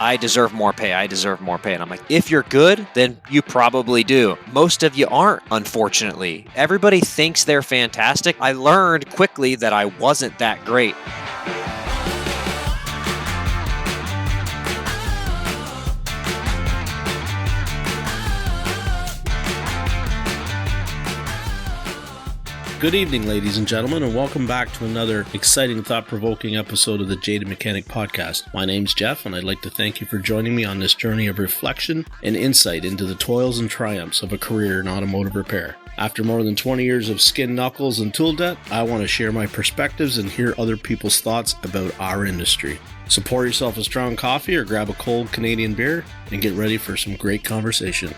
I deserve more pay. I deserve more pay. And I'm like, if you're good, then you probably do. Most of you aren't, unfortunately. Everybody thinks they're fantastic. I learned quickly that I wasn't that great. Good evening, ladies and gentlemen, and welcome back to another exciting, thought-provoking episode of the Jaded Mechanic podcast. My name's Jeff, and I'd like to thank you for joining me on this journey of reflection and insight into the toils and triumphs of a career in automotive repair. After more than 20 years of skin knuckles and tool debt, I want to share my perspectives and hear other people's thoughts about our industry. So pour yourself a strong coffee or grab a cold Canadian beer and get ready for some great conversation.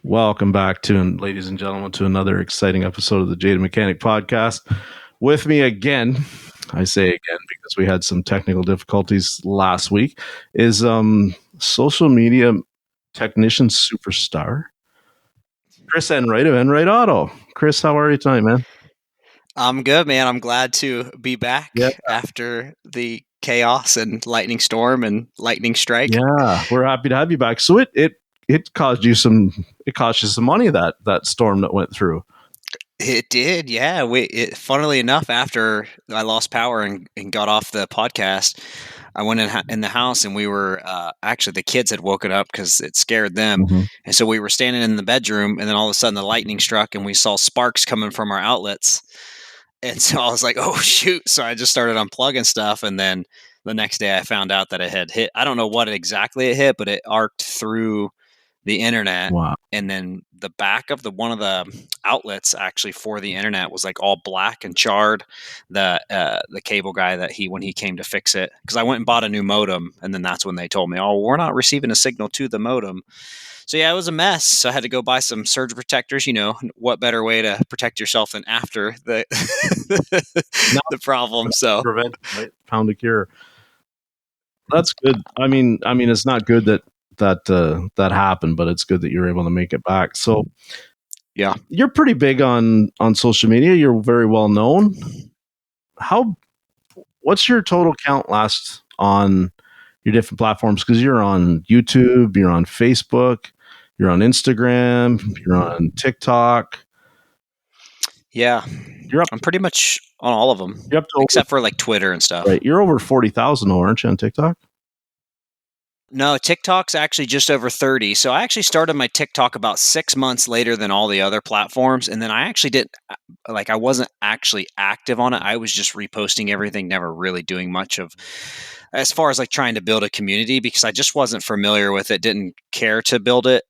Welcome back ladies and gentlemen, to another exciting episode of the Jaded Mechanic podcast. With me again, I say again because we had some technical difficulties last week, is social media technician superstar, Chris Enright of Enright Auto. Chris, how are you tonight, man? I'm good, man. I'm glad to be back after the chaos and lightning storm and lightning strike. Yeah, we're happy to have you back. So it caused you some money, that storm that went through. It did, yeah. Funnily enough, after I lost power and got off the podcast, I went in the house, and we were actually, the kids had woken up because it scared them. Mm-hmm. And so we were standing in the bedroom, and then all of a sudden the lightning struck, and we saw sparks coming from our outlets. And so I was like, oh, shoot. So I just started unplugging stuff, and then the next day I found out that it had hit. I don't know what exactly it hit, but it arced through the internet. Wow. And then the back of one of the outlets actually for the internet was like all black and charred. The cable guy when he came to fix it, because I went and bought a new modem, and then that's when they told me, oh, we're not receiving a signal to the modem. So yeah, it was a mess. So I had to go buy some surge protectors. You know, what better way to protect yourself than after the the problem? So prevent, right? Pound a cure. That's good. I mean, it's not good that happened, but it's good that you're able to make it back. So yeah, you're pretty big on social media. You're very well known. What's your total count last on your different platforms? Because you're on YouTube, you're on Facebook, you're on Instagram, you're on TikTok. Yeah, I'm pretty much on all of them, except for like Twitter and stuff. Right, you're over 40,000, aren't you, on TikTok? No, TikTok's actually just over 30. So I actually started my TikTok about 6 months later than all the other platforms. And then I actually I wasn't actually active on it. I was just reposting everything, never really doing much of, as far as like trying to build a community, because I just wasn't familiar with it, didn't care to build it,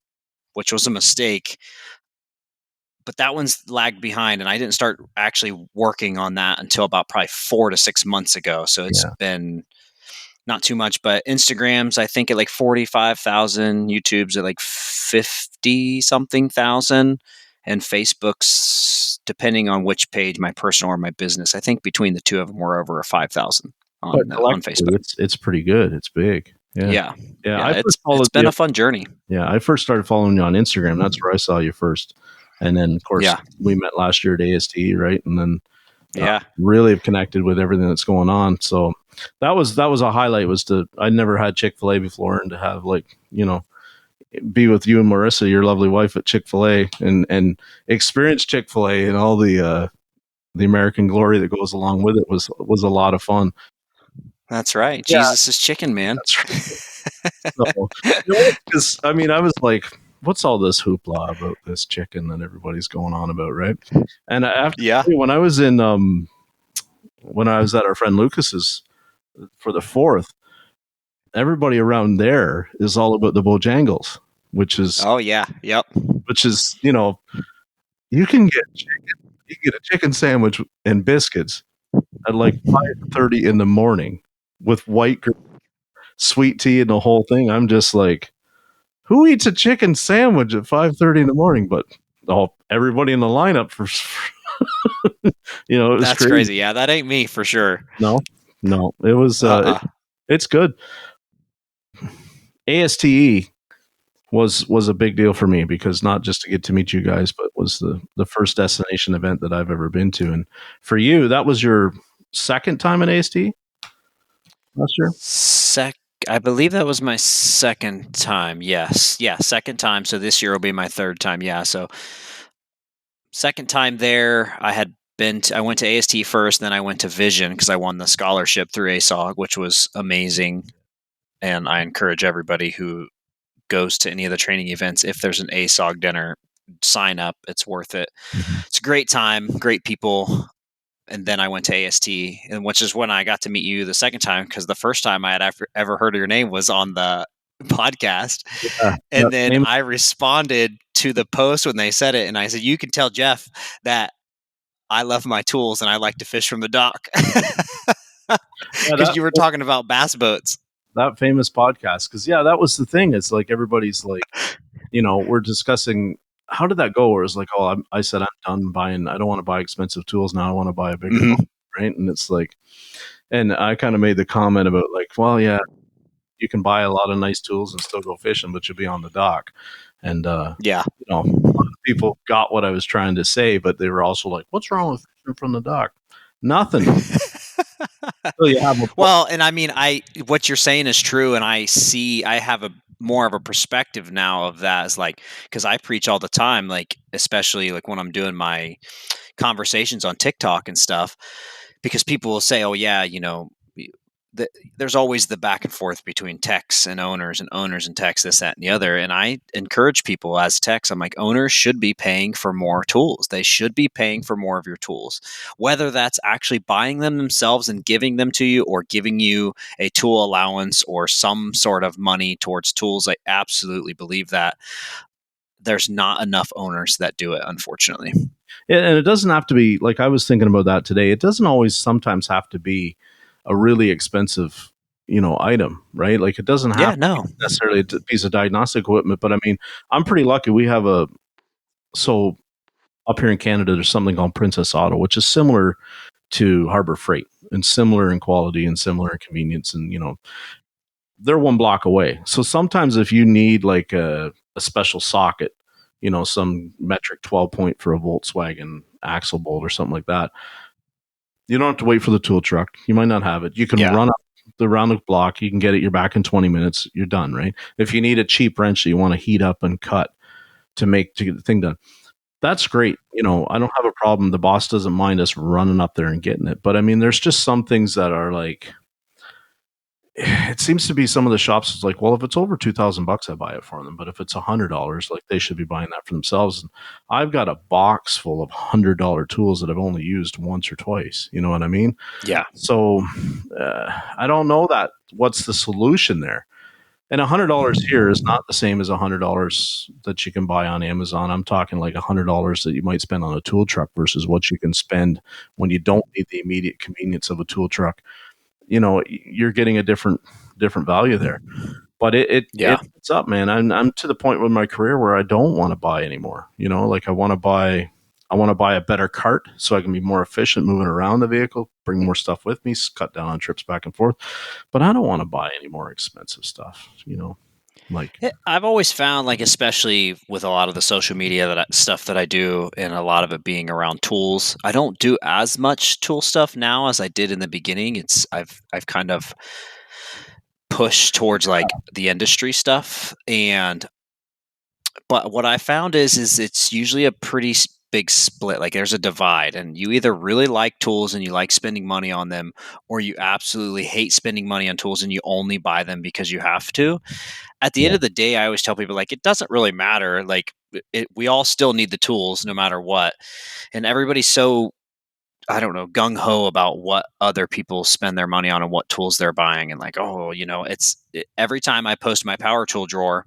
which was a mistake. But that one's lagged behind, and I didn't start actually working on that until about probably 4 to 6 months ago. So it's been not too much, but Instagram's, I think, at like 45,000, YouTube's at like 50 something thousand, and Facebook's, depending on which page, my personal or my business, I think between the two of them, we're over 5,000 on Facebook. It's pretty good. It's big. Yeah. It's been a fun journey. Yeah, I first started following you on Instagram. That's where I saw you first, and then of course we met last year at AST, right? And then really have connected with everything that's going on. So that was a highlight. I never had Chick-fil-A before, and to have, like, you know, be with you and Marissa, your lovely wife, at Chick-fil-A, and experience Chick-fil-A and all the American glory that goes along with it was a lot of fun. That's right. Jesus is chicken, man. That's right. So, because I was like, what's all this hoopla about this chicken that everybody's going on about, right? And when I was at our friend Lucas's for the 4th, everybody around there is all about the Bojangles, which is which is, you know, you can get a chicken sandwich and biscuits at like 5:30 in the morning with white sweet tea and the whole thing. I'm just like, who eats a chicken sandwich at 5:30 in the morning? But everybody in the lineup for you know, it was that's crazy. Yeah, that ain't me for sure. No, it was it's good. ASTE was a big deal for me because not just to get to meet you guys, but was the first destination event that I've ever been to. And for you, that was your second time at ASTE last year? I believe that was my second time. Yes. Yeah, second time. So this year will be my third time. Yeah. So second time there, I went to AST first, then I went to Vision because I won the scholarship through ASOG, which was amazing. And I encourage everybody who goes to any of the training events, if there's an ASOG dinner, sign up. It's worth it. It's a great time, great people. And then I went to AST, and which is when I got to meet you the second time, because the first time I had ever heard of your name was on the podcast. Yeah, And then I responded to the post when they said it, and I said, "You can tell Jeff that I love my tools and I like to fish from the dock." Because you were talking about bass boats. That famous podcast. Because, yeah, that was the thing. It's like everybody's like, we're discussing how did that go? Where it's like, oh, I said I'm done buying. I don't want to buy expensive tools now. I want to buy a bigger boat, right? And it's like, and I kind of made the comment about like, well, yeah, you can buy a lot of nice tools and still go fishing, but you'll be on the dock. And yeah, a lot of people got what I was trying to say, but they were also like, "What's wrong with fishing from the dock?" Nothing. Well, and I mean, what you're saying is true, and I have a more of a perspective now of that as like, because I preach all the time, like especially like when I'm doing my conversations on TikTok and stuff, because people will say, "Oh yeah, there's always the back and forth between techs and owners and techs, this, that, and the other." And I encourage people as techs, I'm like, owners should be paying for more tools. They should be paying for more of your tools, whether that's actually buying them themselves and giving them to you or giving you a tool allowance or some sort of money towards tools. I absolutely believe that. There's not enough owners that do it, unfortunately. And it doesn't have to be like, I was thinking about that today. It doesn't always sometimes have to be a really expensive, item, right? Like it doesn't have to be necessarily a piece of diagnostic equipment, but I mean, I'm pretty lucky. We have so up here in Canada, there's something called Princess Auto, which is similar to Harbor Freight and similar in quality and similar in convenience. And, they're one block away. So sometimes if you need like a special socket, some metric 12 point for a Volkswagen axle bolt or something like that, you don't have to wait for the tool truck. You might not have it. You can run up around the block. You can get it. You're back in 20 minutes. You're done, right? If you need a cheap wrench that you want to heat up and cut to get the thing done, that's great. I don't have a problem. The boss doesn't mind us running up there and getting it. But I mean, there's just some things that are like, it seems to be some of the shops is like, well, if it's over $2,000, I buy it for them. But if it's $100, like they should be buying that for themselves. And I've got a box full of $100 tools that I've only used once or twice. You know what I mean? Yeah. So I don't know what's the solution there. And $100 here is not the same as $100 that you can buy on Amazon. I'm talking like $100 that you might spend on a tool truck versus what you can spend when you don't need the immediate convenience of a tool truck. You're getting a different value there, but it's up, man. I'm to the point with my career where I don't want to buy anymore. Like I want to buy a better cart so I can be more efficient moving around the vehicle, bring more stuff with me, cut down on trips back and forth. But I don't want to buy any more expensive stuff. Like I've always found, like, especially with a lot of the social media stuff that I do, and a lot of it being around tools, I don't do as much tool stuff now as I did in the beginning. I've kind of pushed towards like the industry stuff, but what I found is it's usually a pretty big split. Like there's a divide, and you either really like tools and you like spending money on them, or you absolutely hate spending money on tools and you only buy them because you have to. At the end of the day, I always tell people, like, it doesn't really matter. Like we all still need the tools no matter what. And everybody's so, I don't know, gung ho about what other people spend their money on and what tools they're buying. And like, oh, every time I post my power tool drawer,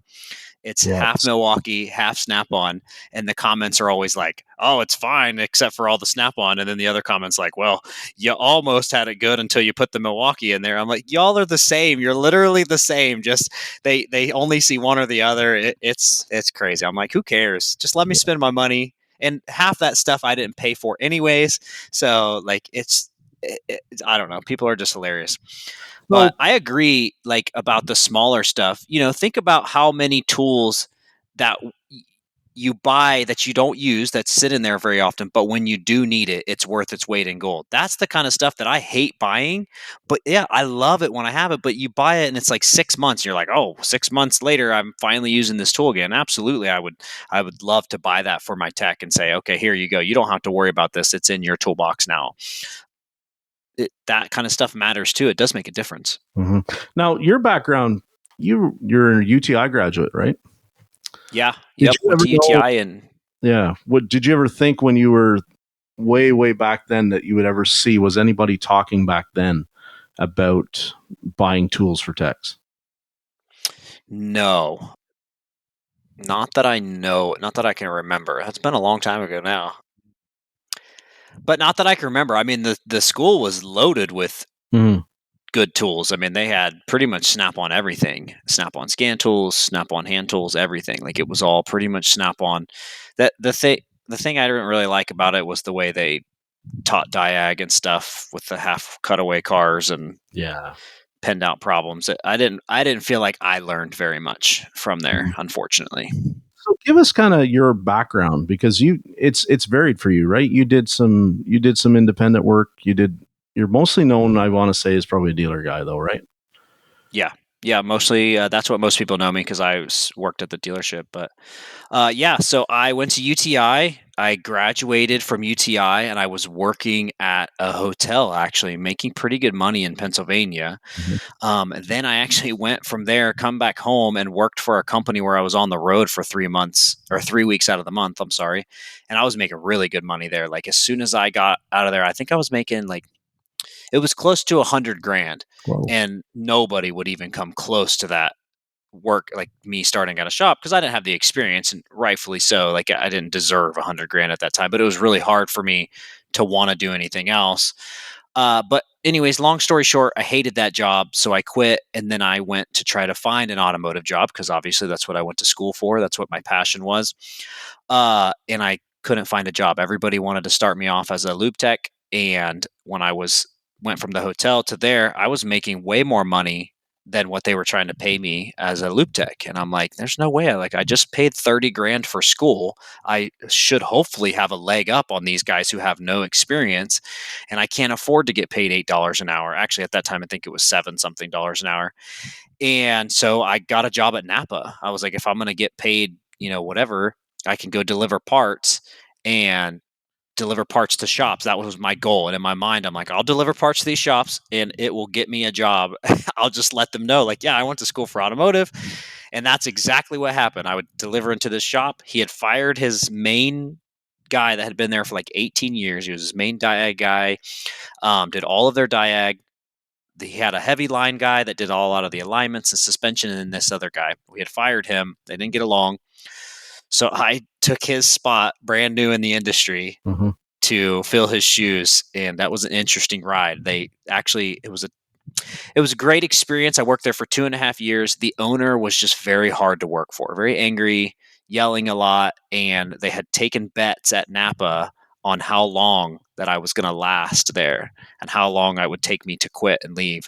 it's half Milwaukee, half Snap-on, and the comments are always like, "Oh, it's fine except for all the Snap-on," and then the other comments like, "Well, you almost had it good until you put the Milwaukee in there." I'm like, "Y'all are the same. You're literally the same. Just they only see one or the other. It's crazy." I'm like, "Who cares? Just let me spend my money." And half that stuff I didn't pay for anyways. So like, I don't know. People are just hilarious. But I agree, like, about the smaller stuff. Think about how many tools that you buy that you don't use that sit in there very often, but when you do need it, it's worth its weight in gold. That's the kind of stuff that I hate buying. But yeah, I love it when I have it. But you buy it and it's like 6 months. You're like, oh, 6 months later, I'm finally using this tool again. Absolutely, I would love to buy that for my tech and say, okay, here you go. You don't have to worry about this. It's in your toolbox now. That kind of stuff matters too. It does make a difference. Mm-hmm. Now, your background, you're a UTI graduate, right? Yeah. Yep. Went to UTI and yeah. What did you ever think when you were way back then that you would ever see? Was anybody talking back then about buying tools for techs? No. Not that I know, not that I can remember. It's been a long time ago now. But not that I can remember. I mean, the school was loaded with good tools. I mean, they had pretty much Snap-on everything. Snap-on scan tools, Snap-on hand tools, everything. Like, it was all pretty much Snap-on. The thing I didn't really like about it was the way they taught diag and stuff with the half cutaway cars and penned out problems. I didn't feel like I learned very much from there, unfortunately. So give us kind of your background, because it's varied for you, right? You did some independent work. You're mostly known, I want to say, is probably a dealer guy though, right? Yeah, mostly that's what most people know me, because I worked at the dealership. But so I went to UTI. I graduated from UTI and I was working at a hotel, actually making pretty good money in Pennsylvania. Then I actually went from there, come back home, and worked for a company where I was on the road for 3 months, or 3 weeks out of the month. I'm sorry. And I was making really good money there. Like, as soon as I got out of there, I think I was making it was close to $100,000. Whoa. And nobody would even come close to that work, like me starting at a shop, because I didn't have the experience, and rightfully so. Like, I didn't deserve $100,000 at that time, but it was really hard for me to want to do anything else. But anyways, long story short, I hated that job, so I quit, and then I went to try to find an automotive job, because obviously that's what I went to school for. That's what my passion was. And I couldn't find a job. Everybody wanted to start me off as a lube tech, and when I went from the hotel to there, I was making way more money than what they were trying to pay me as a lube tech. And I'm like, there's no way. I just paid $30,000 for school. I should hopefully have a leg up on these guys who have no experience. And I can't afford to get paid $8 an hour. Actually, at that time, I think it was $7 something an hour. And so I got a job at Napa. I was like, if I'm going to get paid, whatever, I can go deliver parts and deliver parts to shops. That was my goal. And in my mind, I'm like, I'll deliver parts to these shops and it will get me a job. I'll just let them know, like, yeah, I went to school for automotive. And that's exactly what happened. I would deliver into this shop. He had fired his main guy that had been there for like 18 years. He was his main diag guy, did all of their diag. He had a heavy line guy that did a lot of the alignments and suspension, and then this other guy. We had fired him. They didn't get along. So I took his spot, brand new in the industry, to fill his shoes, and that was an interesting ride. It was a great experience. I worked there for 2.5 years. The owner was just very hard to work for, very angry, yelling a lot, and they had taken bets at Napa on how long that I was going to last there and how long I would take me to quit and leave.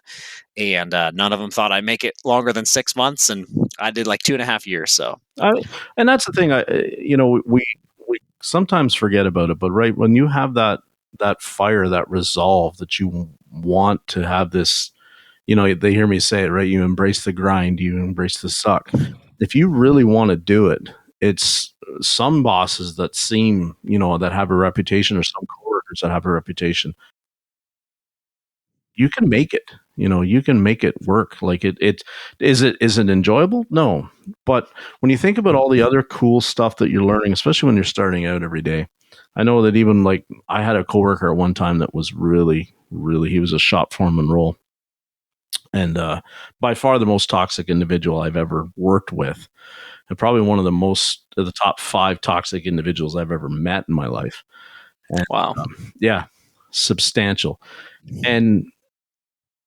And none of them thought I'd make it longer than 6 months, and I did like 2.5 years. So, and that's the thing. We sometimes forget about it, but right when you have that fire, that resolve that you want to have this, they hear me say it, right? You embrace the grind, you embrace the suck. If you really want to do it, it's some bosses that seem, that have a reputation, or some coworkers that have a reputation. You can make it, you can make it work. Like is it enjoyable? No. But when you think about all the other cool stuff that you're learning, especially when you're starting out every day, I know that even like I had a coworker at one time that was really, he was a shop foreman role. And by far the most toxic individual I've ever worked with, and probably one of the top 5 toxic individuals I've ever met in my life. And, wow. Yeah, substantial. And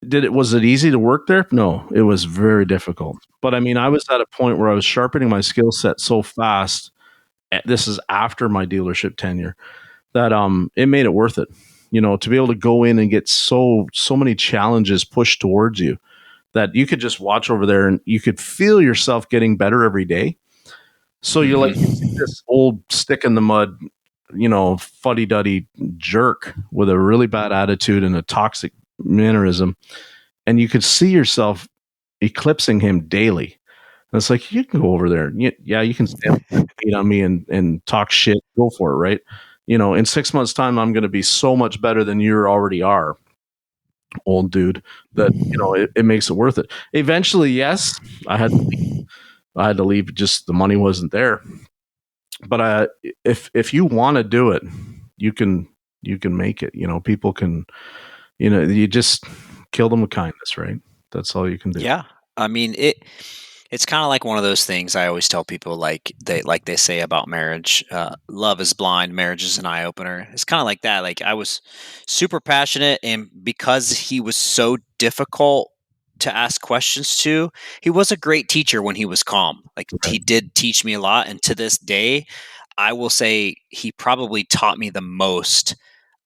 was it easy to work there? No, it was very difficult. But I mean, I was at a point where I was sharpening my skill set so fast. This is after my dealership tenure, that it made it worth it. To be able to go in and get so many challenges pushed towards you, that you could just watch over there and you could feel yourself getting better every day. So you're like, you see this old stick in the mud, fuddy-duddy jerk with a really bad attitude and a toxic mannerism. And you could see yourself eclipsing him daily. And it's like, you can go over there. You can stand on me and talk shit. Go for it, right? In 6 months' time, I'm going to be so much better than you already are, old dude, that, it makes it worth it. Eventually, yes, I had to leave. Just the money wasn't there. But if you want to do it, you can make it. People can, you just kill them with kindness, right? That's all you can do. Yeah. I mean, it's kind of like one of those things I always tell people, like they say about marriage, love is blind, marriage is an eye opener. It's kind of like that. Like, I was super passionate, and because he was so difficult to ask questions to, he was a great teacher when he was calm. Like, he did teach me a lot, and to this day, I will say he probably taught me the most,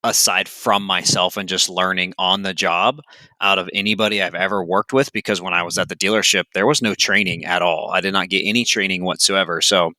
aside from myself and just learning on the job, out of anybody I've ever worked with, because when I was at the dealership, there was no training at all. I did not get any training whatsoever. So,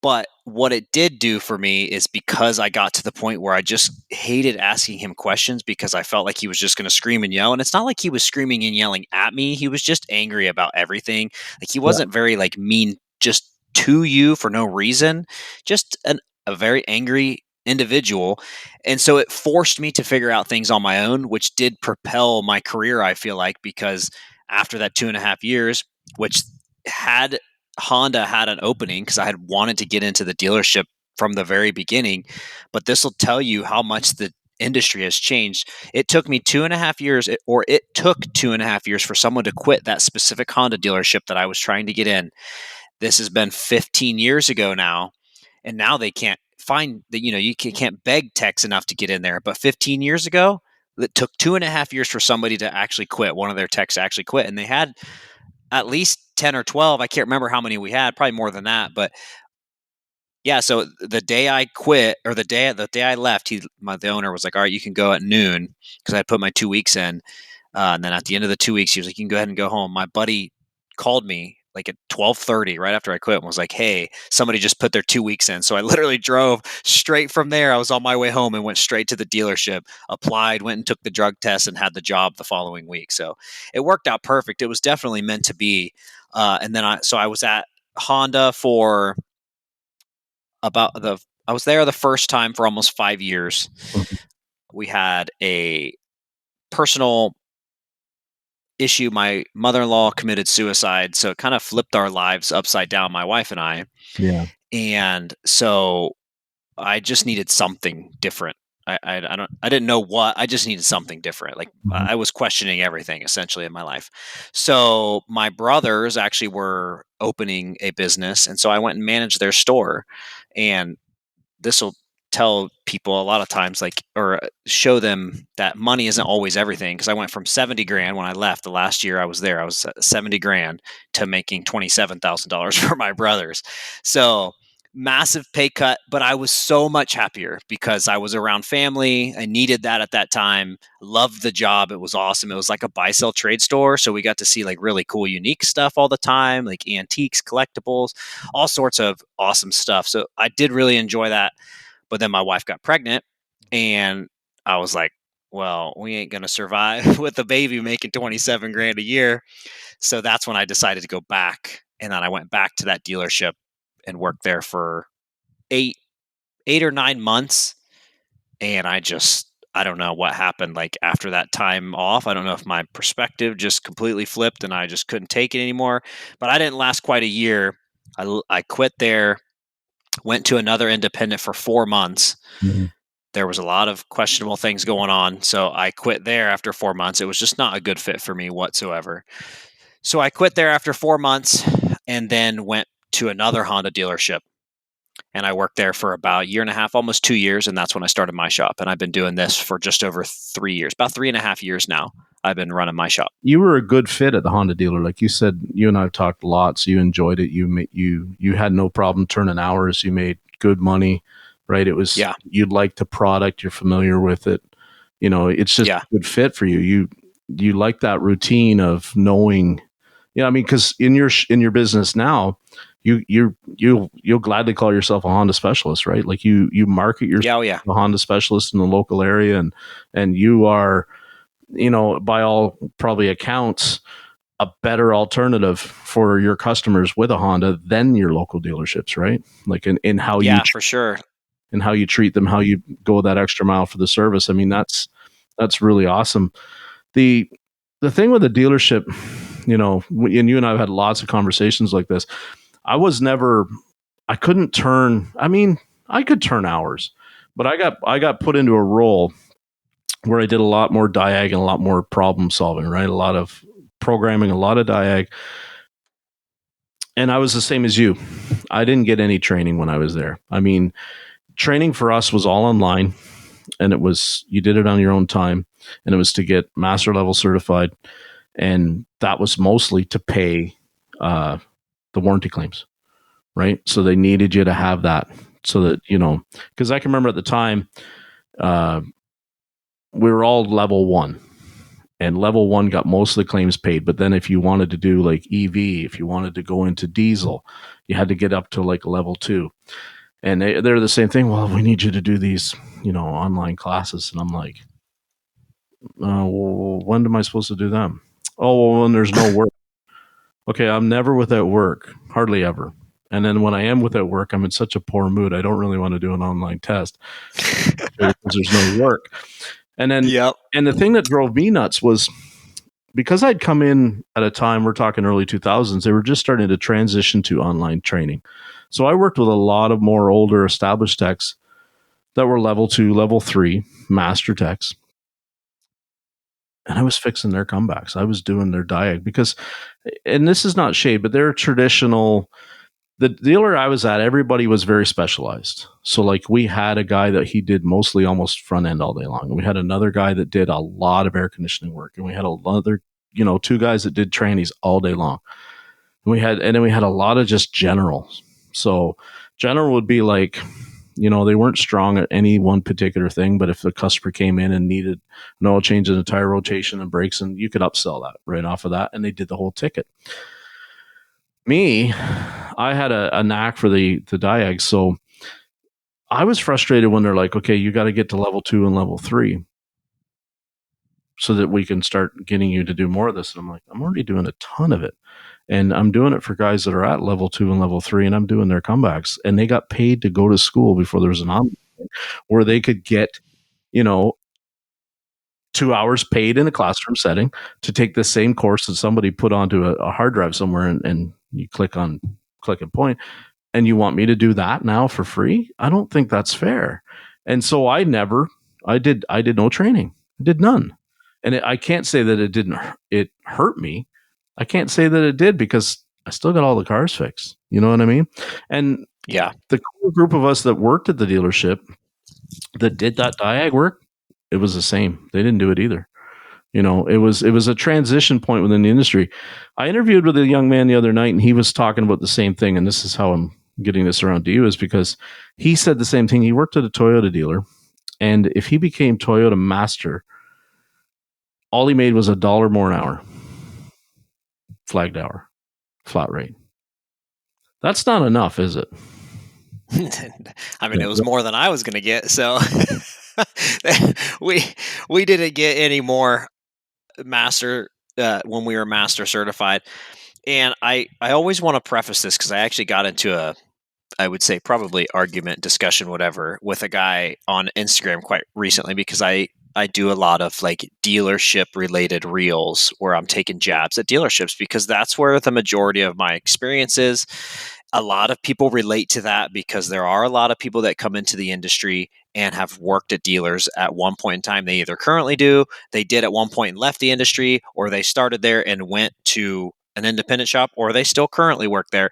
but what it did do for me is, because I got to the point where I just hated asking him questions, because I felt like he was just going to scream and yell. And it's not like he was screaming and yelling at me. He was just angry about everything. Like, he wasn't very like mean just to you for no reason, just a very angry individual. And so it forced me to figure out things on my own, which did propel my career, I feel like, because after that 2.5 years, which had Honda had an opening, because I had wanted to get into the dealership from the very beginning. But this will tell you how much the industry has changed. It took me 2.5 years, or it took 2.5 years for someone to quit that specific Honda dealership that I was trying to get in. This has been 15 years ago now, and now they can't find that, you can't beg techs enough to get in there. But 15 years ago, it took 2.5 years for somebody to actually quit. One of their techs actually quit, and they had at least 10 or 12. I can't remember how many we had, probably more than that. But yeah, so the day I quit, or the day I left, the owner was like, "All right, you can go at noon," because I put my 2 weeks in. And then at the end of the 2 weeks, he was like, "You can go ahead and go home." My buddy called me like at 12:30, right after I quit, and was like, "Hey, somebody just put their 2 weeks in." So I literally drove straight from there. I was on my way home and went straight to the dealership, applied, went and took the drug test, and had the job the following week. So it worked out perfect. It was definitely meant to be. And then I was at Honda for I was there the first time for almost 5 years. Mhm. We had a personal issue. My mother-in-law committed suicide, so it kind of flipped our lives upside down, my wife and I. Yeah. And so I just needed something different. I didn't know what. I just needed something different. Like, I was questioning everything essentially in my life. So my brothers actually were opening a business, and so I went and managed their store. And this will tell people a lot of times, like, or show them that money isn't always everything. Because I went from 70 grand when I left the last year I was there, I was at 70 grand, to making $27,000 for my brothers. So massive pay cut, but I was so much happier because I was around family. I needed that at that time. Loved the job. It was awesome. It was like a buy sell trade store. So we got to see like really cool, unique stuff all the time, like antiques, collectibles, all sorts of awesome stuff. So I did really enjoy that. But then my wife got pregnant, and I was like, well, we ain't going to survive with a baby making 27 grand a year. So that's when I decided to go back. And then I went back to that dealership and worked there for eight, 8 or 9 months. And I don't know what happened. Like, after that time off, I don't know if my perspective just completely flipped and I just couldn't take it anymore. But I didn't last quite a year. I quit there, went to another independent for 4 months. Mhm. There was a lot of questionable things going on. So I quit there after 4 months. It was just not a good fit for me whatsoever. So I quit there after 4 months, and then went to another Honda dealership. And I worked there for about a year and a half, almost 2 years. And that's when I started my shop. And I've been doing this for just over 3 years, about 3.5 years now. I've been running my shop. You were a good fit at the Honda dealer. Like you said, you and I have talked a lot, so you enjoyed it. You had no problem turning hours. You made good money, right? It was, Yeah. you liked the product. You're familiar with it. It's just a good fit for you. you like that routine of knowing. Yeah, I mean, because in your business now, you'll gladly call yourself a Honda specialist, right? Like you market yourself as a Honda specialist in the local area, and you are, by all probably accounts, a better alternative for your customers with a Honda than your local dealerships, right? Like in how for sure. And how you treat them, how you go that extra mile for the service. I mean, that's really awesome. The thing with the dealership, and you and I have had lots of conversations like this. I couldn't turn. I mean, I could turn hours, but I got put into a role where I did a lot more diag and a lot more problem solving, right? A lot of programming, a lot of diag. And I was the same as you. I didn't get any training when I was there. I mean, training for us was all online, and you did it on your own time, and it was to get master level certified. And that was mostly to pay the warranty claims, right? So they needed you to have that so that, because I can remember at the time, we were all level 1, and level 1 got most of the claims paid. But then if you wanted to do like EV, if you wanted to go into diesel, you had to get up to like level 2. And they're the same thing. Well, we need you to do these, online classes. And I'm like, well, when am I supposed to do them? Oh, well, when there's no work. Okay, I'm never without work, hardly ever. And then when I am without work, I'm in such a poor mood. I don't really want to do an online test because there's no work. And then, and the thing that drove me nuts was because I'd come in at a time, we're talking early 2000s, they were just starting to transition to online training. So I worked with a lot of more older established techs that were level 2, level 3 master techs. And I was fixing their comebacks. I was doing their diag because, and this is not shade, but they're traditional. The dealer I was at, everybody was very specialized. So like we had a guy that he did mostly almost front end all day long. And we had another guy that did a lot of air conditioning work. And we had another, 2 guys that did trannies all day long. And then we had a lot of just generals. So general would be like, they weren't strong at any one particular thing, but if the customer came in and needed an oil change and a tire rotation and brakes, and you could upsell that right off of that, and they did the whole ticket. Me, I had a knack for the diag, so I was frustrated when they're like, okay, you got to get to level 2 and level 3 so that we can start getting you to do more of this. And I'm like, I'm already doing a ton of it. And I'm doing it for guys that are at level 2 and level 3, and I'm doing their comebacks. And they got paid to go to school before there was an online where they could get, 2 hours paid in a classroom setting to take the same course that somebody put onto a hard drive somewhere, and you click and point. And you want me to do that now for free? I don't think that's fair. And so I did no training. I did none. And I can't say that it hurt me. I can't say that it did because I still got all the cars fixed. You know what I mean? And the core group of us that worked at the dealership that did that diag work, it was the same. They didn't do it either. It was a transition point within the industry. I interviewed with a young man the other night, and he was talking about the same thing. And this is how I'm getting this around to you, is because he said the same thing. He worked at a Toyota dealer, and if he became Toyota master, all he made was $1 more an hour, flagged hour, flat rate. That's not enough, is it? I mean, it was more than I was going to get. So we didn't get any more master when we were master certified. And I always want to preface this because I actually got into I would say probably argument, discussion, whatever, with a guy on Instagram quite recently, because I do a lot of like dealership related reels where I'm taking jabs at dealerships because that's where the majority of my experience is. A lot of people relate to that because there are a lot of people that come into the industry and have worked at dealers at one point in time. They either currently do, they did at one point and left the industry, or they started there and went to an independent shop, or they still currently work there.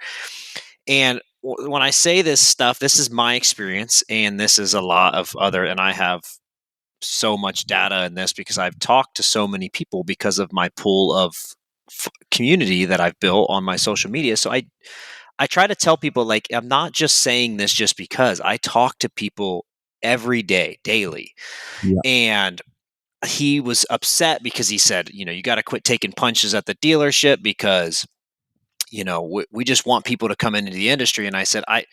And when I say this stuff, this is my experience, and this is a lot of other, and I have so much data in this because I've talked to so many people because of my pool of community that I've built on my social media. So I try to tell people, like, I'm not just saying this just because I talk to people every day, daily. Yeah. And he was upset because he said, you got to quit taking punches at the dealership because, we just want people to come into the industry. And I said, I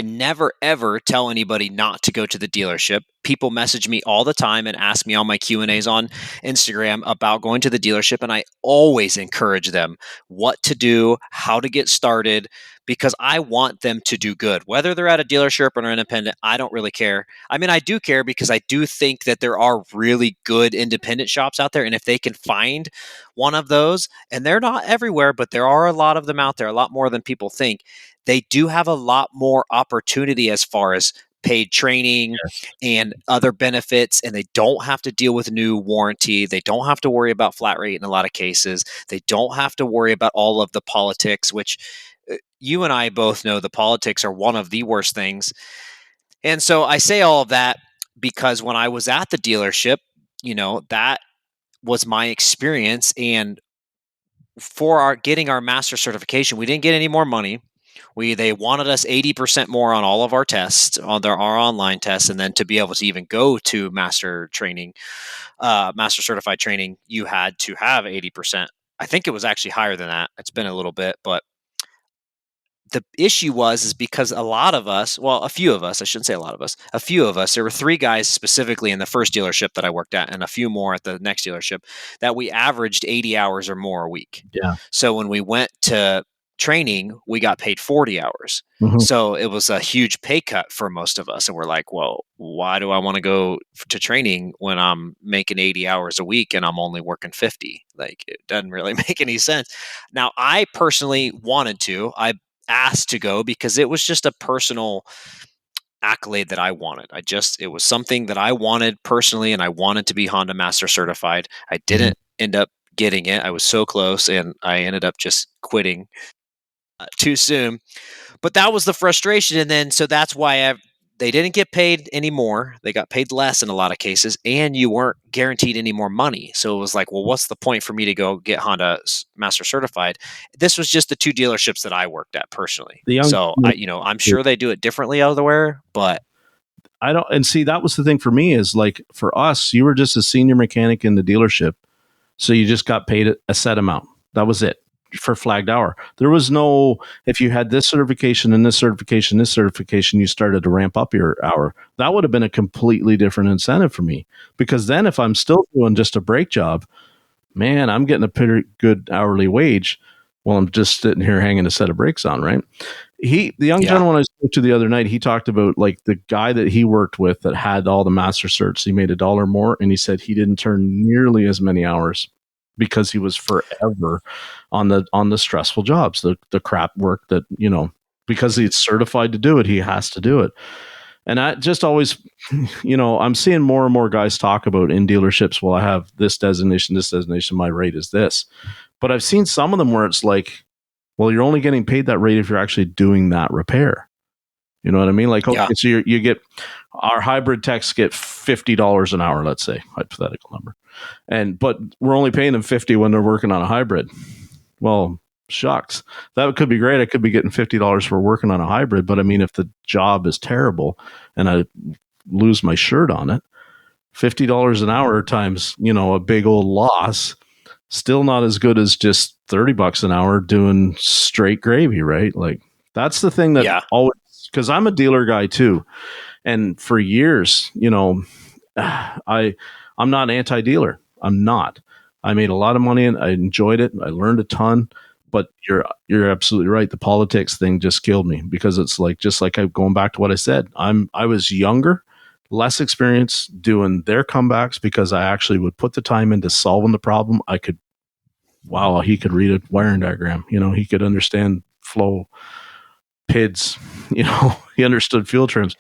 never ever tell anybody not to go to the dealership. People message me all the time and ask me on my Q&As on Instagram about going to the dealership, and I always encourage them what to do, how to get started, because I want them to do good. Whether they're at a dealership or an independent, I don't really care. I mean, I do care because I do think that there are really good independent shops out there, and if they can find one of those, and they're not everywhere, but there are a lot of them out there, a lot more than people think, they do have a lot more opportunity as far as paid training and other benefits, and they don't have to deal with new warranty. They don't have to worry about flat rate in a lot of cases. They don't have to worry about all of the politics, which you and I both know the politics are one of the worst things. And so I say all of that because when I was at the dealership, that was my experience. And for our getting our master certification, we didn't get any more money. They wanted us 80% more on all of our tests, on our online tests, and then to be able to even go to master training, master certified training, you had to have 80%. I think it was actually higher than that. It's been a little bit, but the issue is because a lot of us, well, a few of us, I shouldn't say a lot of us, a few of us, there were 3 guys specifically in the first dealership that I worked at and a few more at the next dealership that we averaged 80 hours or more a week. Yeah. So when we went to training, we got paid 40 hours. Mm-hmm. So it was a huge pay cut for most of us. And we're like, well, why do I want to go to training when I'm making 80 hours a week and I'm only working 50? Like, it doesn't really make any sense. Now, I personally wanted to. I asked to go because it was just a personal accolade that I wanted. It was something that I wanted personally, and I wanted to be Honda Master certified. I didn't end up getting it. I was so close, and I ended up just quitting too soon. But that was the frustration, and then so that's why they didn't get paid anymore. They got paid less in a lot of cases, and you weren't guaranteed any more money. So it was like, well, what's the point for me to go get Honda Master certified? This was just the 2 dealerships that I worked at personally. So I'm sure they do it differently elsewhere, but I don't. And see, that was the thing for me is like for us, you were just a senior mechanic in the dealership, so you just got paid a set amount. That was it for flagged hour. There was no, if you had this certification and this certification, you started to ramp up your hour. That would have been a completely different incentive for me, because then if I'm still doing just a brake job, man, I'm getting a pretty good hourly wage while I'm just sitting here hanging a set of brakes on, right? The young gentleman I spoke to the other night, he talked about like the guy that he worked with that had all the master certs. He made $1 more, and he said he didn't turn nearly as many hours because he was forever on the stressful jobs, the crap work that, because he's certified to do it, he has to do it. And I just always, I'm seeing more and more guys talk about in dealerships, well, I have this designation, my rate is this. But I've seen some of them where it's like, well, you're only getting paid that rate if you're actually doing that repair. You know what I mean? Like, okay, so you get, our hybrid techs get $50 an hour, let's say, hypothetical number. But we're only paying them 50 when they're working on a hybrid. Well, shucks. That could be great. I could be getting $50 for working on a hybrid. But I mean, if the job is terrible and I lose my shirt on it, $50 an hour times, a big old loss, still not as good as just $30 an hour doing straight gravy, right? Like, that's the thing that always, because I'm a dealer guy too. And for years, I'm not anti-dealer. I'm not. I made a lot of money and I enjoyed it. I learned a ton. But you're absolutely right. The politics thing just killed me, because it's like, just like going back to what I said. I was younger, less experience doing their comebacks, because I actually would put the time into solving the problem. He could read a wiring diagram. He could understand flow, PIDs. He understood fuel trims.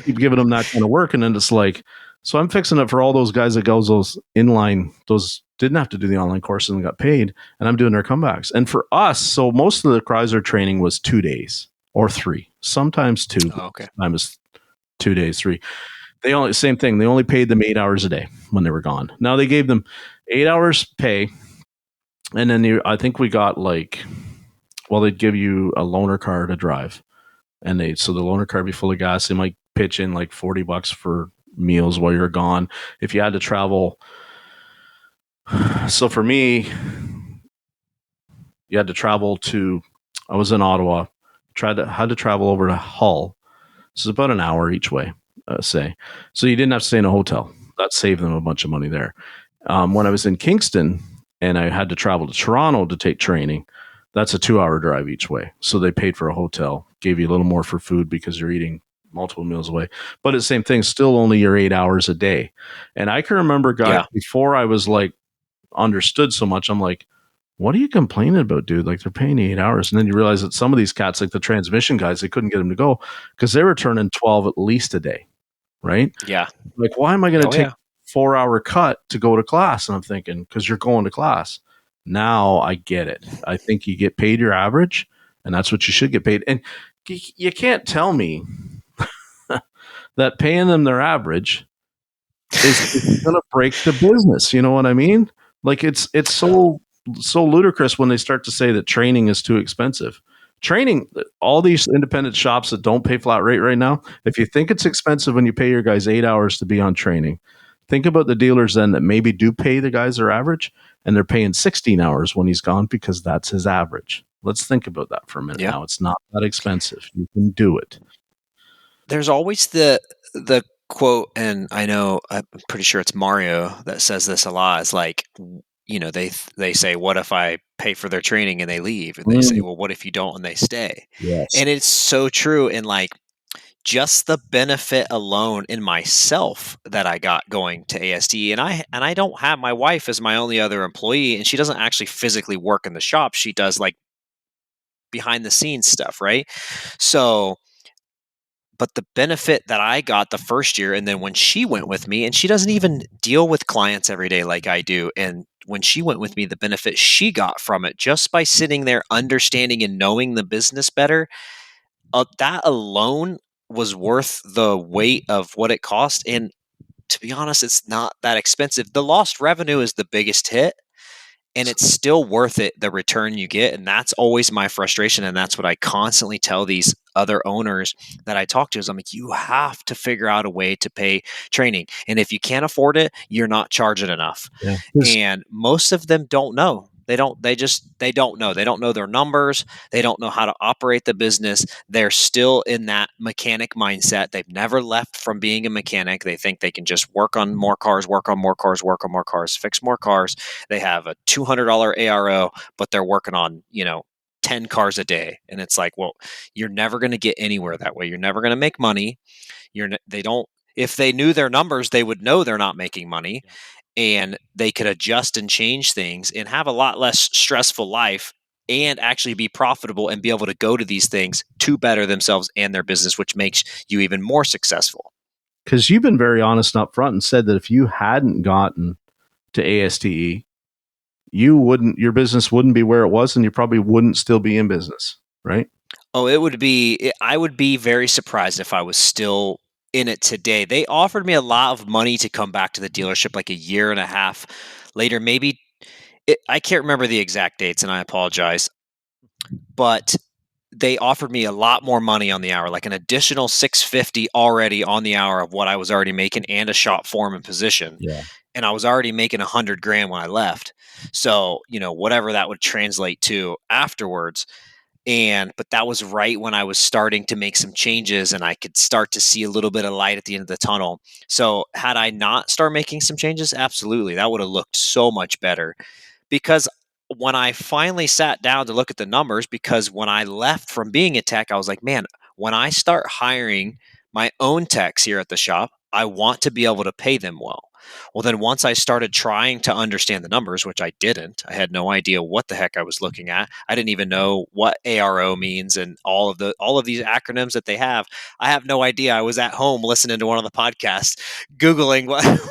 Keep giving them that kind of work, and then it's like, so I'm fixing it for all those guys that goes those inline, those didn't have to do the online courses and got paid, and I'm doing their comebacks. And for us, so most of the Chrysler training was 2 days or 3, sometimes 2. Okay. Sometimes 2 days, 3. Same thing. They only paid them 8 hours a day when they were gone. Now they gave them 8 hours pay, and then I think we got they'd give you a loaner car to drive, and so the loaner car would be full of gas. They might pitch in like $40 for meals while you're gone. If you had to travel, so for me, you had to travel to. I was in Ottawa. Had to travel over to Hull. So it's about an hour each way, say. So you didn't have to stay in a hotel. That saved them a bunch of money there. When I was in Kingston and I had to travel to Toronto to take training, that's a 2-hour drive each way. So they paid for a hotel, gave you a little more for food because you're eating multiple meals away. But it's the same thing, still only your 8 hours a day. And I can remember guys before I was like understood so much, I'm like, what are you complaining about, dude? Like, they're paying 8 hours. And then you realize that some of these cats, like the transmission guys, they couldn't get them to go because they were turning 12 at least a day, right? Yeah. Like, why am I going to take a 4-hour cut to go to class? And I'm thinking, because you're going to class. Now I get it. I think you get paid your average, and that's what you should get paid. And you can't tell me that paying them their average is going to break the business. You know what I mean? Like, it's so ludicrous when they start to say that training is too expensive. Training, all these independent shops that don't pay flat rate right now, if you think it's expensive when you pay your guys 8 hours to be on training, think about the dealers then that maybe do pay the guys their average and they're paying 16 hours when he's gone because that's his average. Let's think about that for a minute now. It's not that expensive. You can do it. There's always the quote, and I know I'm pretty sure it's Mario that says this a lot. Is like, you know, they say, "What if I pay for their training and they leave?" And they say, "Well, what if you don't and they stay?" Yes. And it's so true. And like, just the benefit alone in myself that I got going to ASD, and I don't have my wife as my only other employee, and she doesn't actually physically work in the shop. She does like behind the scenes stuff, right? So but the benefit that I got the first year, and then when she went with me, and she doesn't even deal with clients every day like I do. And when she went with me, the benefit she got from it just by sitting there, understanding and knowing the business better, that alone was worth the weight of what it cost. And to be honest, it's not that expensive. The lost revenue is the biggest hit, and it's still worth it, the return you get. And that's always my frustration, and that's what I constantly tell these other owners that I talk to is I'm like, you have to figure out a way to pay training, and if you can't afford it, you're not charging enough. Yeah. And most of them don't know. They don't know. They don't know their numbers. They don't know how to operate the business. They're still in that mechanic mindset. They've never left from being a mechanic. They think they can just work on more cars, work on more cars, work on more cars, fix more cars. They have a $200 ARO, but they're working on, 10 cars a day. And it's like, well, you're never going to get anywhere that way. You're never going to make money. They don't, if they knew their numbers, they would know they're not making money, and they could adjust and change things and have a lot less stressful life and actually be profitable and be able to go to these things to better themselves and their business, which makes you even more successful. Because you've been very honest up front and said that if you hadn't gotten to ASTE, your business wouldn't be where it was, and you probably wouldn't still be in business, right? Oh, I would be very surprised if I was still in it today. They offered me a lot of money to come back to the dealership like a year and a half later, maybe. I can't remember the exact dates, and I apologize, but they offered me a lot more money on the hour, like an additional $650 already on the hour of what I was already making, and a shop foreman position. Yeah. And I was already making $100,000 when I left. So, whatever that would translate to afterwards. But that was right when I was starting to make some changes and I could start to see a little bit of light at the end of the tunnel. So had I not started making some changes, absolutely, that would have looked so much better. Because when I finally sat down to look at the numbers, because when I left from being a tech, I was like, man, when I start hiring my own techs here at the shop, I want to be able to pay them well. Well, then once I started trying to understand the numbers, which I didn't, I had no idea what the heck I was looking at. I didn't even know what ARO means and all of these acronyms that they have. I have no idea. I was at home listening to one of the podcasts, Googling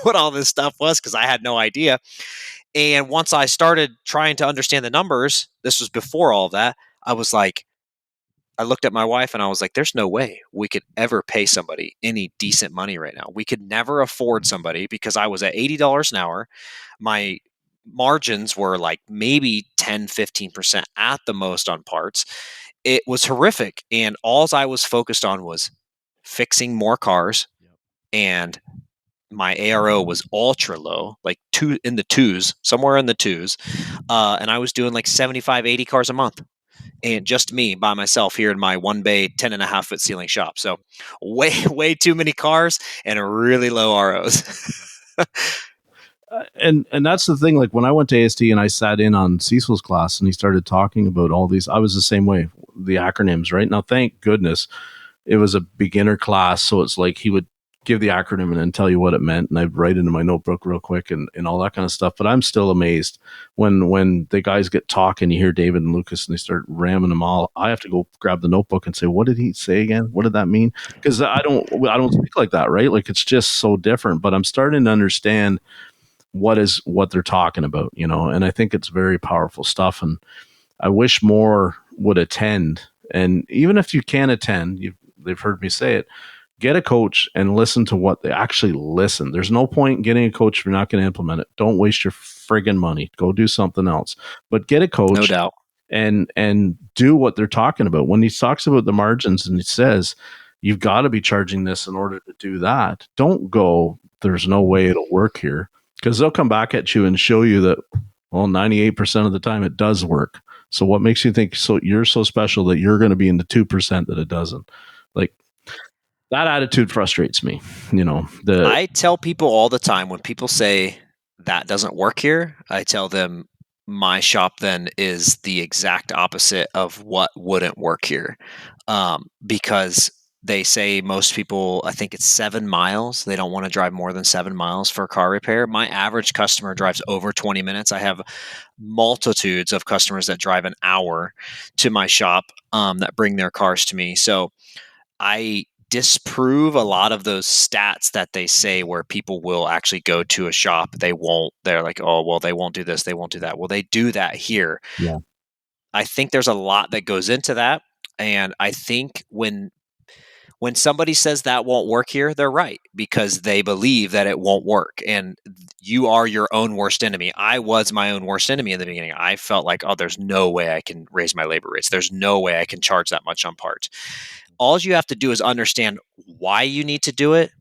what all this stuff was because I had no idea. And once I started trying to understand the numbers, this was before all of that, I was like, I looked at my wife and I was like, there's no way we could ever pay somebody any decent money right now. We could never afford somebody because I was at $80 an hour. My margins were like maybe 10, 15% at the most on parts. It was horrific. And all I was focused on was fixing more cars and my ARO was ultra low, like in the twos, somewhere in the twos. And I was doing like 75, 80 cars a month. And just me by myself here in my 1-bay, 10.5-foot ceiling shop. So way, way too many cars and really low ROs. And that's the thing. Like when I went to AST and I sat in on Cecil's class and he started talking about all these, I was the same way. The acronyms, right? Now, thank goodness it was a beginner class, so it's like he would give the acronym and then tell you what it meant, and I'd write it in my notebook real quick and all that kind of stuff. But I'm still amazed when the guys get talking, you hear David and Lucas and they start ramming them all. I have to go grab the notebook and say, what did he say again? What did that mean? Because I don't speak like that, right? Like it's just so different. But I'm starting to understand what they're talking about, you know, and I think it's very powerful stuff. And I wish more would attend. And even if you can attend, they've heard me say it, get a coach and listen to what they actually listen. There's no point in getting a coach if you're not going to implement it. Don't waste your friggin' money. Go do something else. But get a coach. No doubt. And do what they're talking about. When he talks about the margins and he says, you've got to be charging this in order to do that, don't go, there's no way it'll work here. Because they'll come back at you and show you that, well, 98% of the time it does work. So what makes you think you're so special that you're going to be in the 2% that it doesn't? Like, that attitude frustrates me. You know, I tell people all the time when people say that doesn't work here, I tell them my shop then is the exact opposite of what wouldn't work here. Because they say most people, I think it's 7 miles. They don't want to drive more than 7 miles for a car repair. My average customer drives over 20 minutes. I have multitudes of customers that drive an hour to my shop that bring their cars to me. So I disprove a lot of those stats that they say where people will actually go to a shop. They're like, oh, well, they won't do this. They won't do that. Well, they do that here. Yeah. I think there's a lot that goes into that. And I think when somebody says that won't work here, they're right because they believe that it won't work. And you are your own worst enemy. I was my own worst enemy in the beginning. I felt like, oh, there's no way I can raise my labor rates. There's no way I can charge that much on parts. All you have to do is understand why you need to do it,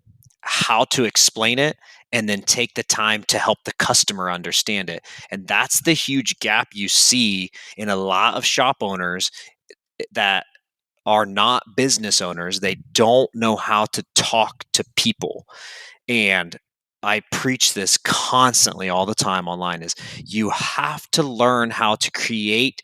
how to explain it, and then take the time to help the customer understand it. And that's the huge gap you see in a lot of shop owners that are not business owners. They don't know how to talk to people. And I preach this constantly all the time online is you have to learn how to create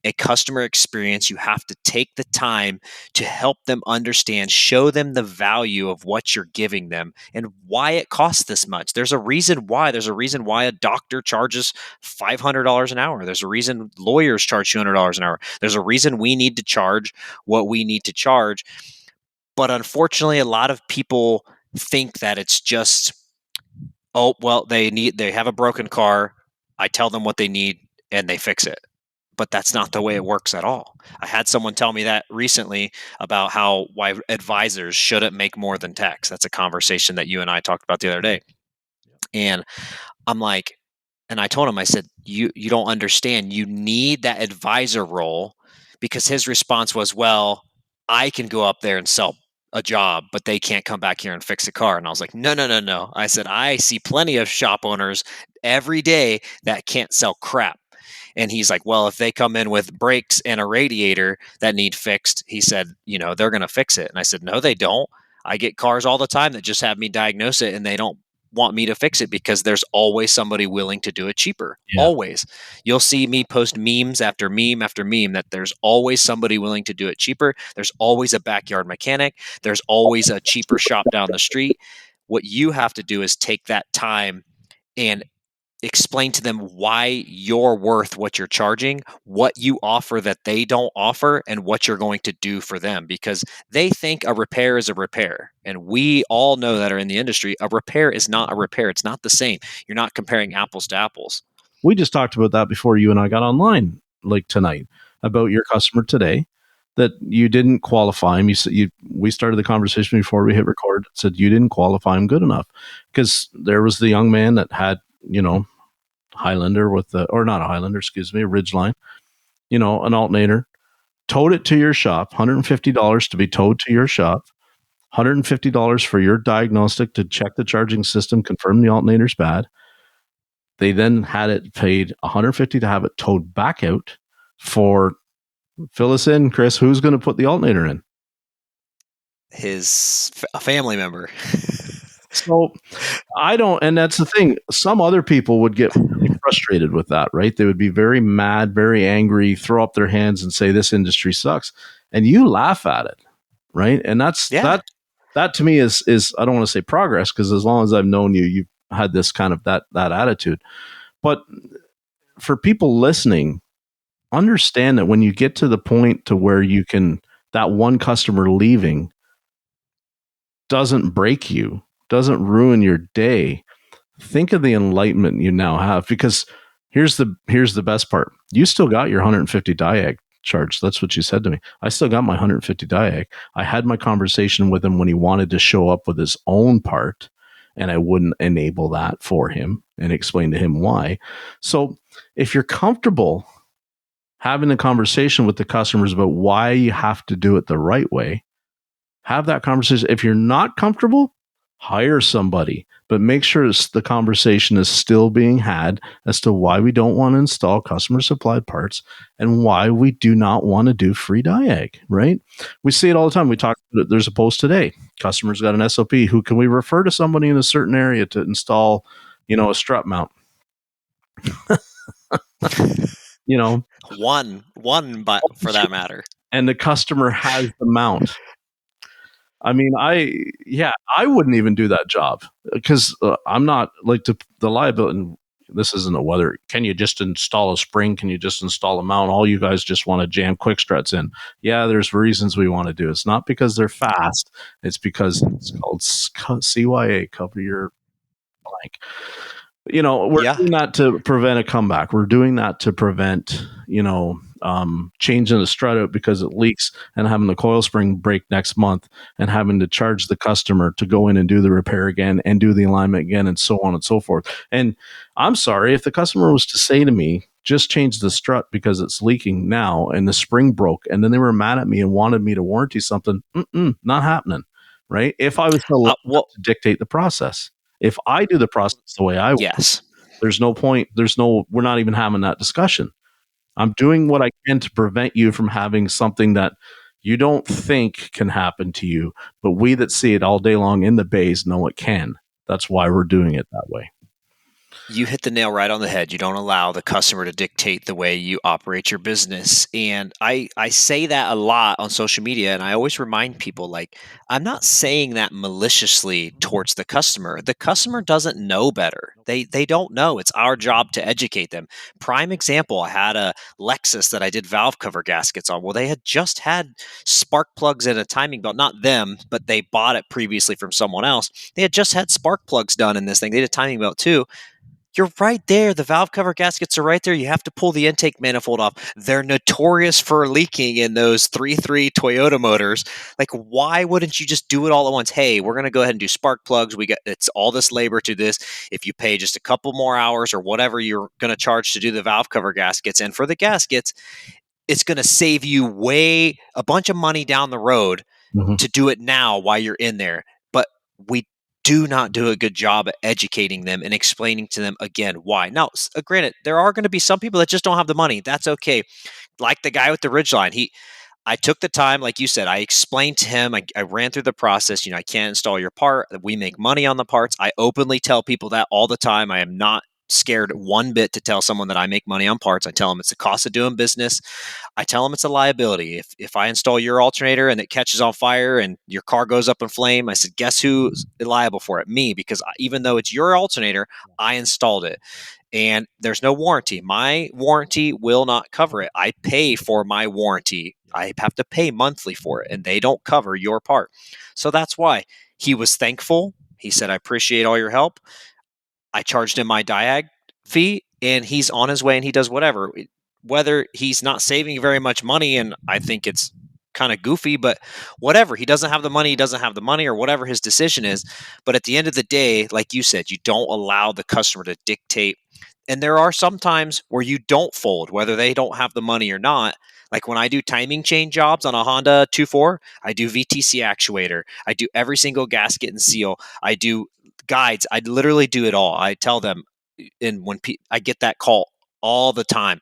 a customer experience. You have to take the time to help them understand, show them the value of what you're giving them and why it costs this much. There's a reason why. There's a reason why a doctor charges $500 an hour. There's a reason lawyers charge $200 an hour. There's a reason we need to charge what we need to charge. But unfortunately, a lot of people think that it's just, oh, well, they have a broken car. I tell them what they need and they fix it. But that's not the way it works at all. I had someone tell me that recently about why advisors shouldn't make more than techs. That's a conversation that you and I talked about the other day. And I'm like, and I told him, I said, you don't understand. You need that advisor role, because his response was, well, I can go up there and sell a job, but they can't come back here and fix a car. And I was like, no. I said, I see plenty of shop owners every day that can't sell crap. And he's like, well, if they come in with brakes and a radiator that need fixed, he said, they're going to fix it. And I said, no, they don't. I get cars all the time that just have me diagnose it and they don't want me to fix it because there's always somebody willing to do it cheaper. Yeah. Always. You'll see me post memes after meme after meme that there's always somebody willing to do it cheaper. There's always a backyard mechanic. There's always a cheaper shop down the street. What you have to do is take that time and explain to them why you're worth what you're charging, what you offer that they don't offer, and what you're going to do for them, because they think a repair is a repair. And we all know that are in the industry, a repair is not a repair. It's not the same. You're not comparing apples to apples. We just talked about that before you and I got online, like tonight, about your customer today, that you didn't qualify him. We started the conversation before we hit record, said you didn't qualify him good enough, because there was the young man that had, Highlander or not a Highlander, excuse me, a Ridgeline, an alternator, towed it to your shop, $150 to be towed to your shop, $150 for your diagnostic to check the charging system, confirm the alternator's bad. They then had it paid $150 to have it towed back out for, fill us in, Chris, who's going to put the alternator in? A family member. So I don't, and that's the thing. Some other people would get really frustrated with that, right? They would be very mad, very angry, throw up their hands and say, this industry sucks. And you laugh at it, right? And that to me is, I don't want to say progress, because as long as I've known you, you've had this kind of that attitude. But for people listening, understand that when you get to the point to where you can, that one customer leaving doesn't break you, doesn't ruin your day, think of the enlightenment you now have. Because here's the best part. You still got your 150 diag charge. That's what you said to me. I still got my 150 diag. I had my conversation with him when he wanted to show up with his own part, and I wouldn't enable that for him and explain to him why. So if you're comfortable having a conversation with the customers about why you have to do it the right way, have that conversation. If you're not comfortable, hire somebody, but make sure the conversation is still being had as to why we don't want to install customer supplied parts and why we do not want to do free diag, right? We see it all the time. We talk, there's a post today. Customers got an SOP. Who can we refer to somebody in a certain area to install, a strut mount? One, but for that matter. And the customer has the mount. I mean, I wouldn't even do that job, because I'm not like the liability. And this isn't a whether. Can you just install a spring? Can you just install a mount? All you guys just want to jam quick struts in. Yeah, there's reasons we want to do it. It's not because they're fast. It's because it's called CYA, cover your blank. We're doing that to prevent a comeback. We're doing that to prevent, changing the strut out because it leaks and having the coil spring break next month and having to charge the customer to go in and do the repair again and do the alignment again and so on and so forth. And I'm sorry, if the customer was to say to me, just change the strut because it's leaking now and the spring broke, and then they were mad at me and wanted me to warranty something, not happening, right? If I was to dictate the process. If I do the process the way I want, there's no point. We're not even having that discussion. I'm doing what I can to prevent you from having something that you don't think can happen to you, but we that see it all day long in the bays know it can. That's why we're doing it that way. You hit the nail right on the head. You don't allow the customer to dictate the way you operate your business. And I say that a lot on social media, and I always remind people, like, I'm not saying that maliciously towards the customer. The customer doesn't know better. They don't know. It's our job to educate them. Prime example, I had a Lexus that I did valve cover gaskets on. Well, they had just had spark plugs and a timing belt. Not them, but they bought it previously from someone else. They had just had spark plugs done in this thing. They did a timing belt too. You're right there. The valve cover gaskets are right there. You have to pull the intake manifold off. They're notorious for leaking in those 3.3 Toyota motors. Like, why wouldn't you just do it all at once? Hey, we're going to go ahead and do spark plugs. It's all this labor to this. If you pay just a couple more hours or whatever you're going to charge to do the valve cover gaskets, and for the gaskets, it's going to save you a bunch of money down the road to do it now while you're in there. But we do not do a good job at educating them and explaining to them again why. Now, granted, there are going to be some people that just don't have the money. That's okay. Like the guy with the Ridgeline, I took the time, like you said, I explained to him, I ran through the process. I can't install your part. We make money on the parts. I openly tell people that all the time. I am not scared one bit to tell someone that I make money on parts. I tell them it's the cost of doing business. I tell them it's a liability. If I install your alternator and it catches on fire and your car goes up in flame, I said, guess who's liable for it? Me, because even though it's your alternator, I installed it. And there's no warranty. My warranty will not cover it. I pay for my warranty. I have to pay monthly for it, and they don't cover your part. So that's why he was thankful. He said, I appreciate all your help. I charged him my diag fee, and he's on his way and he does whatever. Whether he's not saving very much money, and I think it's kind of goofy, but whatever. He doesn't have the money, or whatever his decision is. But at the end of the day, like you said, you don't allow the customer to dictate And there are some times where you don't fold, whether they don't have the money or not. Like when I do timing chain jobs on a Honda 2.4, I do VTC actuator. I do every single gasket and seal. I do guides. I literally do it all. I tell them, and when I get that call all the time,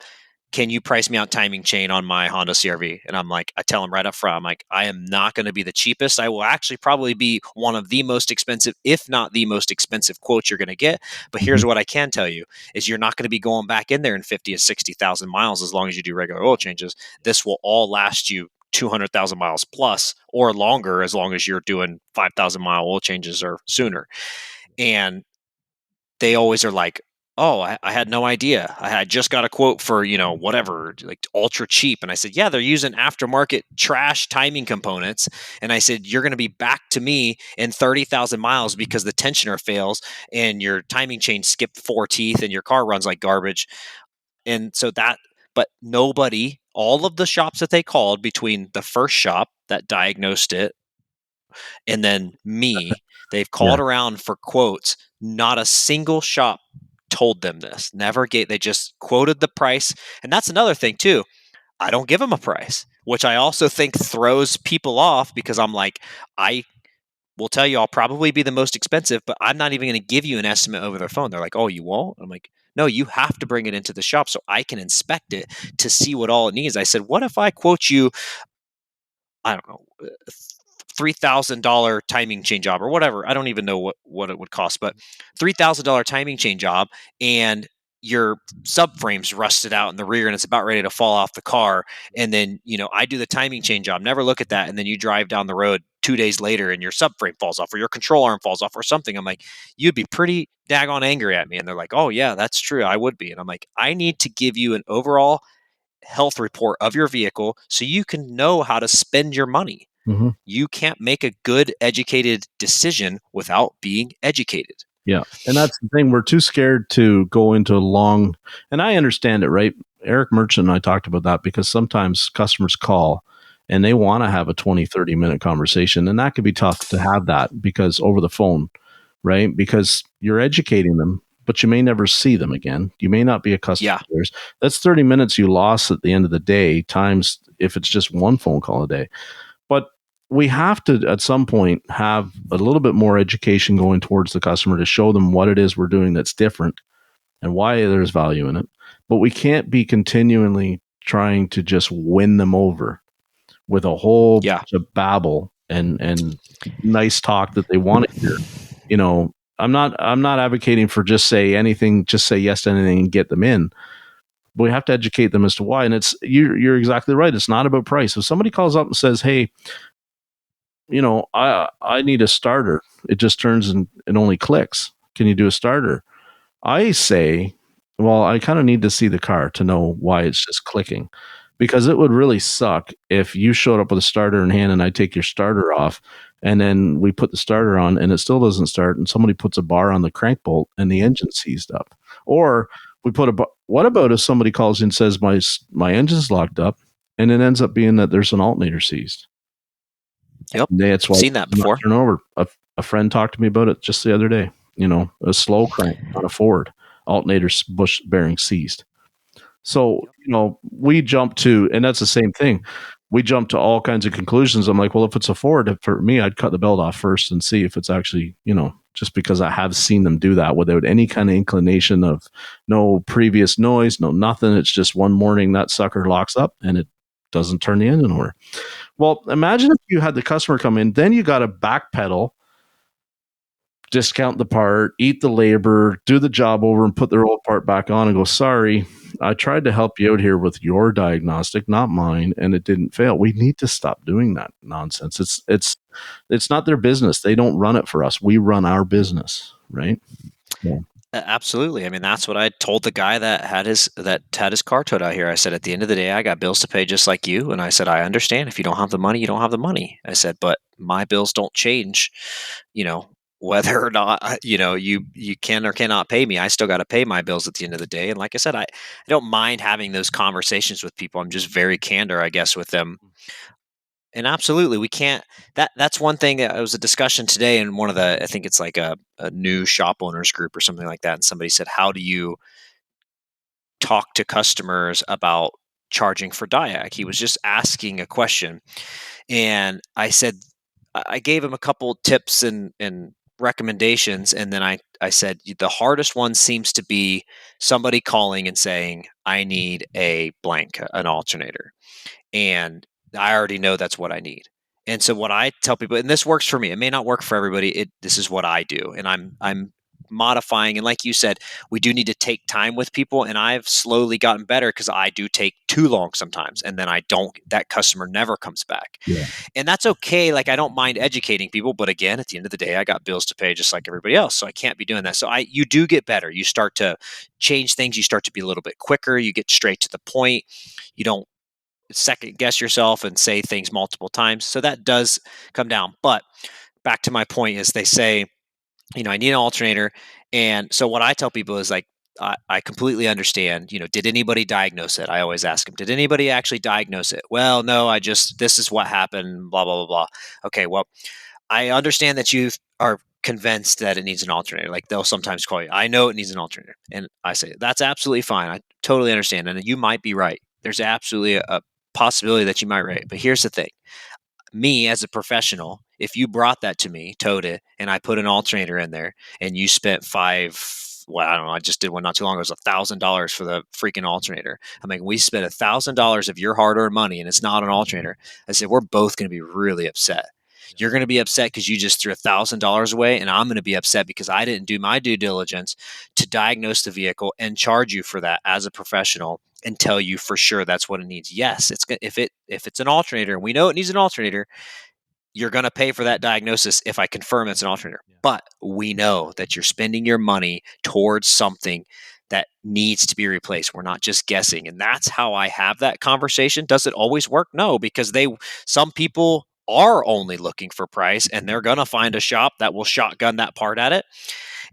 can you price me out timing chain on my Honda CRV? And I'm like, I tell them right up front, I'm like, I am not going to be the cheapest. I will actually probably be one of the most expensive, if not the most expensive quotes you're going to get. But here's what I can tell you is you're not going to be going back in there in 50 to 60,000 miles as long as you do regular oil changes. This will all last you 200,000 miles plus or longer as long as you're doing 5,000 mile oil changes or sooner. And they always are like, oh, I had no idea. I had just got a quote for, whatever, like ultra cheap. And I said, yeah, they're using aftermarket trash timing components. And I said, you're going to be back to me in 30,000 miles because the tensioner fails and your timing chain skipped 4 teeth and your car runs like garbage. And so but nobody, all of the shops that they called between the first shop that diagnosed it and then me, they've called around for quotes. Not a single shop told them this. Never gave. They just quoted the price, and that's another thing too. I don't give them a price, which I also think throws people off because I'm like, I will tell you I'll probably be the most expensive, but I'm not even going to give you an estimate over the phone. They're like, oh, you won't? I'm like, no, you have to bring it into the shop so I can inspect it to see what all it needs. I said, what if I quote you, I don't know, $3,000 timing chain job or whatever. I don't even know what it would cost, but $3,000 timing chain job, and your subframe's rusted out in the rear and it's about ready to fall off the car. And then, I do the timing chain job, never look at that. And then you drive down the road 2 days later and your subframe falls off or your control arm falls off or something. I'm like, you'd be pretty daggone angry at me. And they're like, oh yeah, that's true. I would be. And I'm like, I need to give you an overall health report of your vehicle so you can know how to spend your money. Mm-hmm. You can't make a good educated decision without being educated. Yeah. And that's the thing. We're too scared to go into long, and I understand it, right? Eric Merchant and I talked about that because sometimes customers call and they want to have a 20, 30-minute conversation. And that could be tough to have that because over the phone, right? Because you're educating them, but you may never see them again. You may not be a customer of theirs. That's 30 minutes you lost at the end of the day times if it's just one phone call a day. But we have to, at some point, have a little bit more education going towards the customer to show them what it is we're doing that's different and why there's value in it. But we can't be continually trying to just win them over with a whole bunch of babble and nice talk that they want to hear. I'm not advocating for just say anything, just say yes to anything and get them in. But we have to educate them as to why. And you're exactly right. It's not about price. If somebody calls up and says, hey, I need a starter. It just turns and it only clicks. Can you do a starter? I say, well, I kind of need to see the car to know why it's just clicking, because it would really suck if you showed up with a starter in hand and I take your starter off and then we put the starter on and it still doesn't start and somebody puts a bar on the crank bolt and the engine's seized up. Or we put what about if somebody calls in and says my engine's locked up and it ends up being that there's an alternator seized? Yep. That's why seen that before. Turn over. A friend talked to me about it just the other day. A slow crank on a Ford, alternator bush bearing seized. So, we jump to, and that's the same thing. We jump to all kinds of conclusions. I'm like, well, if it's a Ford, for me, I'd cut the belt off first and see if it's actually, just because I have seen them do that without any kind of inclination of no previous noise, no nothing. It's just one morning that sucker locks up and it doesn't turn the engine over. Well, imagine if you had the customer come in, then you got to backpedal, discount the part, eat the labor, do the job over and put their old part back on and go, sorry, I tried to help you out here with your diagnostic, not mine, and it didn't fail. We need to stop doing that nonsense. It's not their business. They don't run it for us. We run our business, right? Yeah. Absolutely. I mean, that's what I told the guy that had his car towed out here. I said, at the end of the day, I got bills to pay just like you. And I said, I understand if you don't have the money, you don't have the money. I said, but my bills don't change, whether or not, you can or cannot pay me. I still got to pay my bills at the end of the day. And like I said, I don't mind having those conversations with people. I'm just very candor, I guess, with them. And absolutely, we can't. That's one thing. It was a discussion today in one of I think it's like a new shop owners group or something like that. And somebody said, "How do you talk to customers about charging for diag. He was just asking a question. And I said, I gave him a couple tips and recommendations. And then I said, the hardest one seems to be somebody calling and saying, I need a blank, an alternator. And I already know that's what I need. And so what I tell people, and this works for me, it may not work for everybody. This is what I do. And I'm modifying. And like you said, we do need to take time with people. And I've slowly gotten better because I do take too long sometimes. And then that customer never comes back. Yeah. And that's okay. Like, I don't mind educating people, but again, at the end of the day, I got bills to pay just like everybody else. So I can't be doing that. So you do get better. You start to change things. You start to be a little bit quicker. You get straight to the point. You don't second guess yourself and say things multiple times. So that does come down. But back to my point is they say, I need an alternator. And so what I tell people is like, I completely understand, did anybody diagnose it? I always ask them, did anybody actually diagnose it? Well, no, this is what happened, blah, blah, blah, blah. Okay, well, I understand that you are convinced that it needs an alternator. Like, they'll sometimes call you, I know it needs an alternator. And I say, that's absolutely fine. I totally understand. And you might be right. There's absolutely a possibility that you might be right. But here's the thing. Me as a professional, if you brought that to me, towed it, and I put an alternator in there, and you spent I don't know, I just did one not too long ago. It was $1,000 for the freaking alternator. I'm like, we spent $1,000 of your hard-earned money, and it's not an alternator. I said, we're both going to be really upset. You're going to be upset because you just threw $1,000 away, and I'm going to be upset because I didn't do my due diligence to diagnose the vehicle and charge you for that as a professional and tell you for sure that's what it needs. Yes, if it's an alternator and we know it needs an alternator, you're going to pay for that diagnosis if I confirm it's an alternator. Yeah. But we know that you're spending your money towards something that needs to be replaced. We're not just guessing. And that's how I have that conversation. Does it always work? No, because some people are only looking for price, and they're going to find a shop that will shotgun that part at it.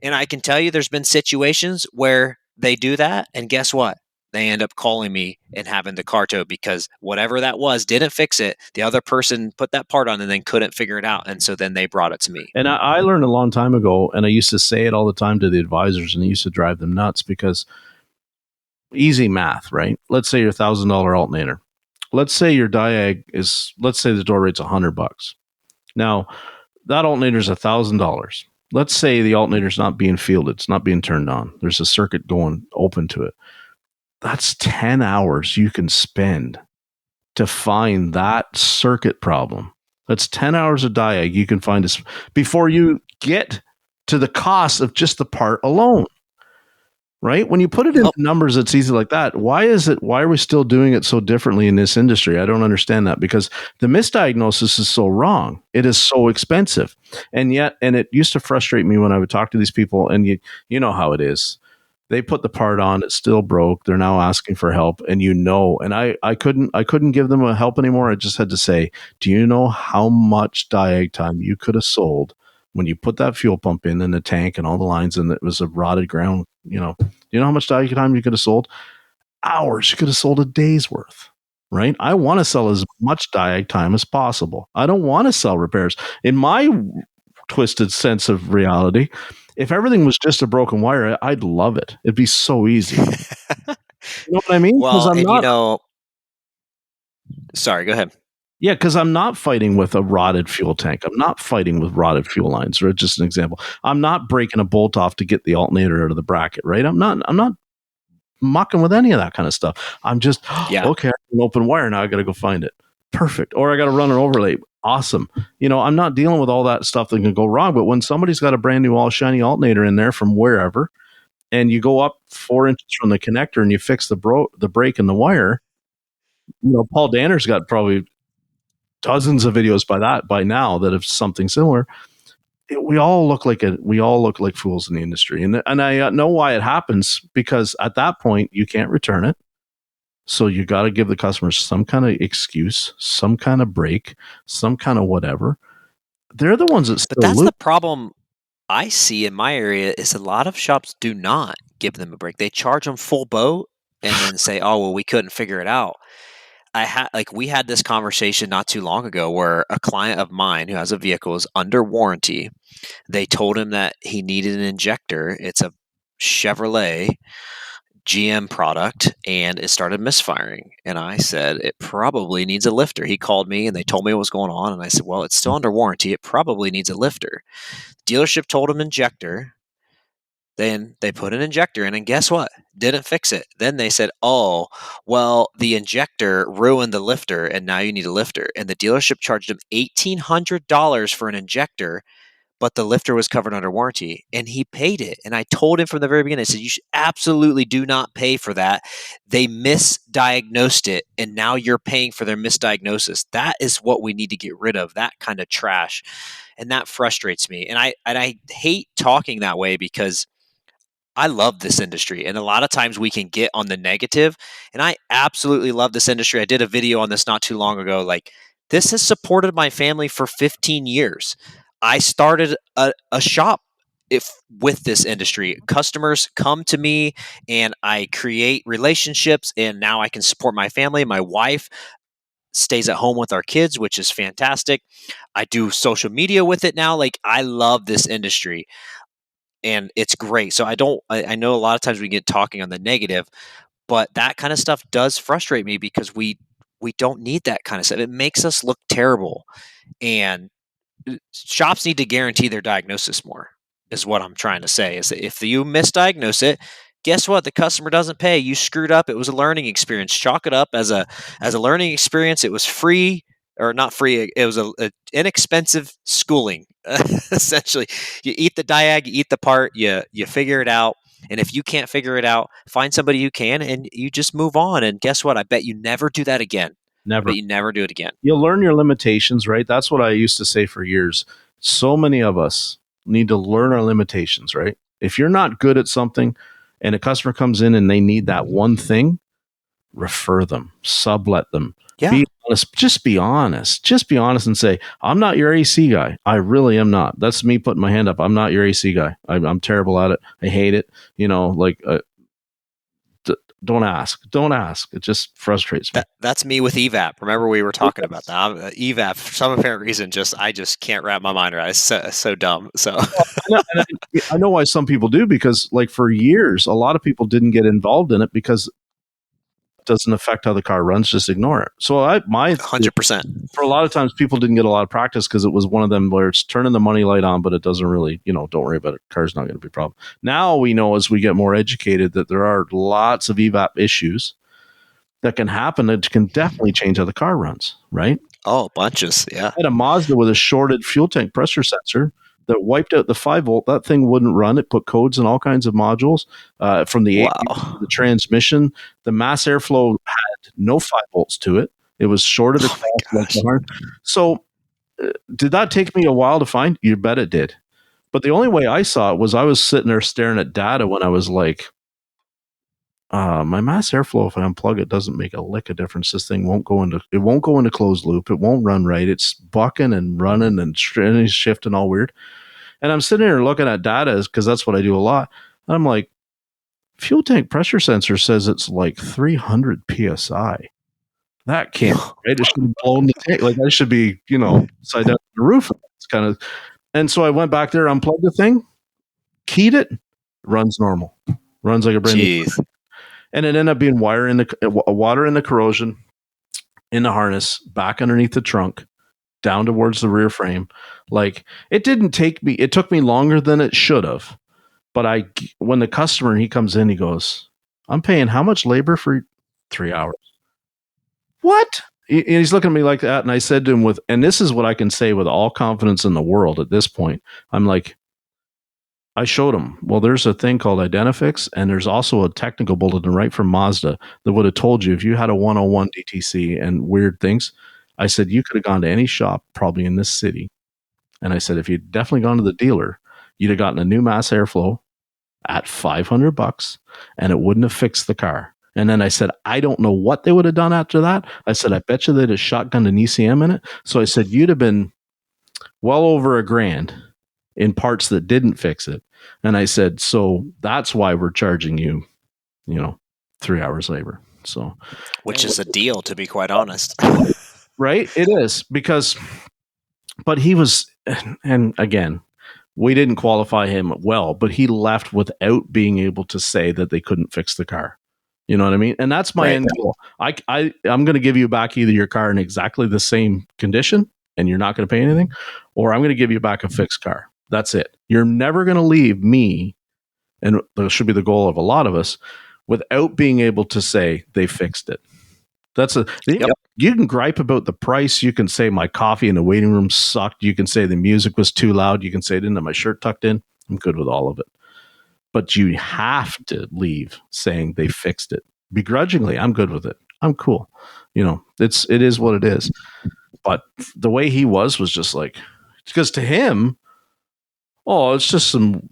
And I can tell you there's been situations where they do that, and guess what? They end up calling me and having the car towed because whatever that was didn't fix it. The other person put that part on and then couldn't figure it out. And so then they brought it to me. And I learned a long time ago, and I used to say it all the time to the advisors, and it used to drive them nuts because easy math, right? Let's say your $1,000 alternator. Let's say your diag let's say the door rate's $100. Now, that alternator is $1,000. Let's say the alternator's not being fielded. It's not being turned on. There's a circuit going open to it. That's 10 hours you can spend to find that circuit problem. That's 10 hours of diag you can find before you get to the cost of just the part alone. Right? When you put it in numbers, it's easy like that. Why are we still doing it so differently in this industry? I don't understand that, because the misdiagnosis is so wrong. It is so expensive. And it used to frustrate me when I would talk to these people, and you know how it is. They put the part on, it still broke. They're now asking for help, and and I couldn't give them a help anymore. I just had to say, do you know how much diag time you could have sold when you put that fuel pump in the tank and all the lines, and it was a rotted ground? You know how much diag time you could have sold? Hours. You could have sold a day's worth, right? I want to sell as much diag time as possible. I don't want to sell repairs. In my twisted sense of reality, if everything was just a broken wire, I'd love it. It'd be so easy. You know what I mean? Well, sorry, go ahead. Yeah, because I'm not fighting with a rotted fuel tank. I'm not fighting with rotted fuel lines, or just an example. I'm not breaking a bolt off to get the alternator out of the bracket, right? I'm not mucking with any of that kind of stuff. I'm just, okay, I can open wire now. I got to go find it. Perfect. Or I got to run an overlay. Awesome. I'm not dealing with all that stuff that can go wrong. But when somebody's got a brand new all shiny alternator in there from wherever, and you go up 4 inches from the connector and you fix the brake and the wire, Paul Danner's got probably dozens of videos by now that have something similar. We all look like fools in the industry, and I know why it happens, because at that point you can't return it, so you got to give the customers some kind of excuse, some kind of break, some kind of whatever. They're the ones that. But that's the problem I see in my area, is a lot of shops do not give them a break. They charge them full boat and then say, "Oh, well, we couldn't figure it out." We had this conversation not too long ago where a client of mine who has a vehicle is under warranty. They told him that he needed an injector. It's a Chevrolet GM product and it started misfiring. And I said, it probably needs a lifter. He called me and they told me what was going on. And I said, well, it's still under warranty. It probably needs a lifter. Dealership told him injector. Then they put an injector in, and guess what? Didn't fix it. Then they said, oh, well, the injector ruined the lifter, and now you need a lifter. And the dealership charged him $1,800 for an injector, but the lifter was covered under warranty, and he paid it. And I told him from the very beginning, I said, you should absolutely do not pay for that. They misdiagnosed it, and now you're paying for their misdiagnosis. That is what we need to get rid of, that kind of trash. And that frustrates me. And I hate talking that way because I love this industry, and a lot of times we can get on the negative, and I absolutely love this industry. I did a video on this not too long ago. Like, this has supported my family for 15 years. I started a shop with this industry. Customers come to me, and I create relationships, and now I can support my family. My wife stays at home with our kids, which is fantastic. I do social media with it now. Like, I love this industry and it's great. So I know a lot of times we get talking on the negative, but that kind of stuff does frustrate me because we don't need that kind of stuff. It makes us look terrible. And shops need to guarantee their diagnosis more, is what I'm trying to say. Is that if you misdiagnose it, guess what? The customer doesn't pay. You screwed up. It was a learning experience. Chalk it up as a learning experience. It was free, or not free. It was a inexpensive schooling. Essentially, you eat the diag, you eat the part, you figure it out. And if you can't figure it out, find somebody who can, and you just move on. And guess what? I bet you never do that again. Never. But you never do it again. You'll learn your limitations, right? That's what I used to say for years. So many of us need to learn our limitations, right? If you're not good at something and a customer comes in and they need that one thing, refer them, sublet them. Yeah. Be honest. Just be honest. Just be honest and say, I'm not your AC guy. I really am not. That's me putting my hand up. I'm not your AC guy. I'm terrible at it. I hate it. Don't ask. Don't ask. It just frustrates me. That's me with EVAP. Remember we were talking about that. EVAP, for some apparent reason, I just can't wrap my mind around it. It's so dumb. So I know why some people do, because like for years, a lot of people didn't get involved in it because doesn't affect how the car runs, just ignore it. So 100%. For a lot of times people didn't get a lot of practice because it was one of them where it's turning the money light on, but it doesn't really, don't worry about it. Car's not going to be a problem. Now we know, as we get more educated, that there are lots of EVAP issues that can happen that can definitely change how the car runs, right? Oh, bunches. Yeah. I had a Mazda with a shorted fuel tank pressure sensor that wiped out the 5-volt. That thing wouldn't run. It put codes in all kinds of modules from the the transmission. The mass airflow had no 5 volts to it. It was shorted across. So did that take me a while to find? You bet it did. But the only way I saw it was I was sitting there staring at data when I was like, my mass airflow, if I unplug it, doesn't make a lick of difference. This thing won't go into closed loop. It won't run right. It's bucking and running and shifting all weird. And I'm sitting here looking at data because that's what I do a lot. And I'm like, fuel tank pressure sensor says it's like 300 PSI. That can't, right? It should be blown the tank. Like, I should be, side down the roof. It's kind of, and so I went back there, unplugged the thing, keyed it, runs normal. Runs like a brand new. And it ended up being water in the corrosion, in the harness, back underneath the trunk, down towards the rear frame. Like, it took me longer than it should have. But when the customer, he comes in, he goes, I'm paying how much labor for 3 hours? What? And he's looking at me like that. And I said to him and this is what I can say with all confidence in the world at this point. I'm like, I showed him, well, there's a thing called Identifix, and there's also a technical bulletin right from Mazda that would have told you if you had a 101 DTC and weird things. I said, you could have gone to any shop probably in this city. And I said, if you'd definitely gone to the dealer, you'd have gotten a new mass airflow at $500 and it wouldn't have fixed the car. And then I said, I don't know what they would have done after that. I said, I bet you they'd have shotgunned an ECM in it. So I said, you'd have been well over $1,000 in parts that didn't fix it. And I said, so that's why we're charging you, 3 hours labor. So, which is a deal, to be quite honest. Right? It is, but he was, and again, we didn't qualify him well, but he left without being able to say that they couldn't fix the car. You know what I mean? And that's my end goal. I'm going to give you back either your car in exactly the same condition and you're not going to pay anything, or I'm going to give you back a fixed car. That's it. You're never going to leave me, and that should be the goal of a lot of us, without being able to say they fixed it. You can gripe about the price. You can say my coffee in the waiting room sucked. You can say the music was too loud. You can say I didn't have my shirt tucked in. I'm good with all of it. But you have to leave saying they fixed it. Begrudgingly, I'm good with it. I'm cool. You know, it is what it is. But the way he was just like, because to him, oh, it's just some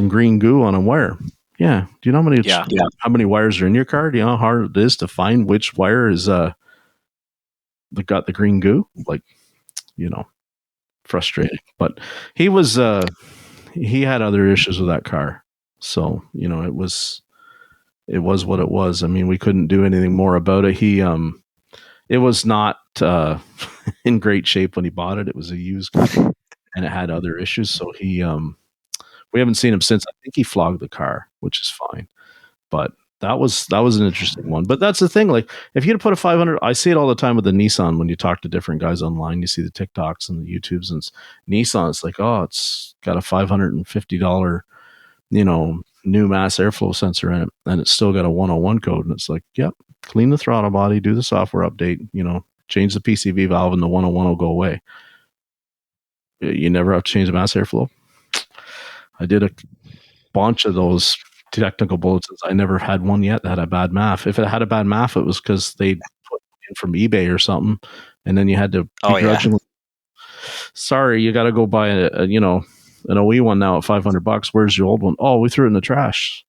green goo on a wire. Yeah. Do you know how many wires are in your car? Do you know how hard it is to find which wire is got the green goo? Like, frustrating. But he was he had other issues with that car. So, it was what it was. I mean, we couldn't do anything more about it. It was not in great shape when he bought it. It was a used car and it had other issues. So we haven't seen him since. I think he flogged the car, which is fine. But that was an interesting one. But that's the thing. Like, if you had to put a 500, I see it all the time with the Nissan. When you talk to different guys online, you see the TikToks and the YouTubes, and Nissan. It's like, oh, it's got a $550, new mass airflow sensor in it, and it's still got a 101 code. And it's like, yep, clean the throttle body, do the software update, change the PCV valve, and the 101 will go away. You never have to change the mass airflow. I did a bunch of those technical bulletins. I never had one yet that had a bad MAF. If it had a bad MAF, it was because they put it in from eBay or something, and then you had to begrudgingly. Sorry, you got to go buy an OE one now at $500. Where's your old one? Oh, we threw it in the trash.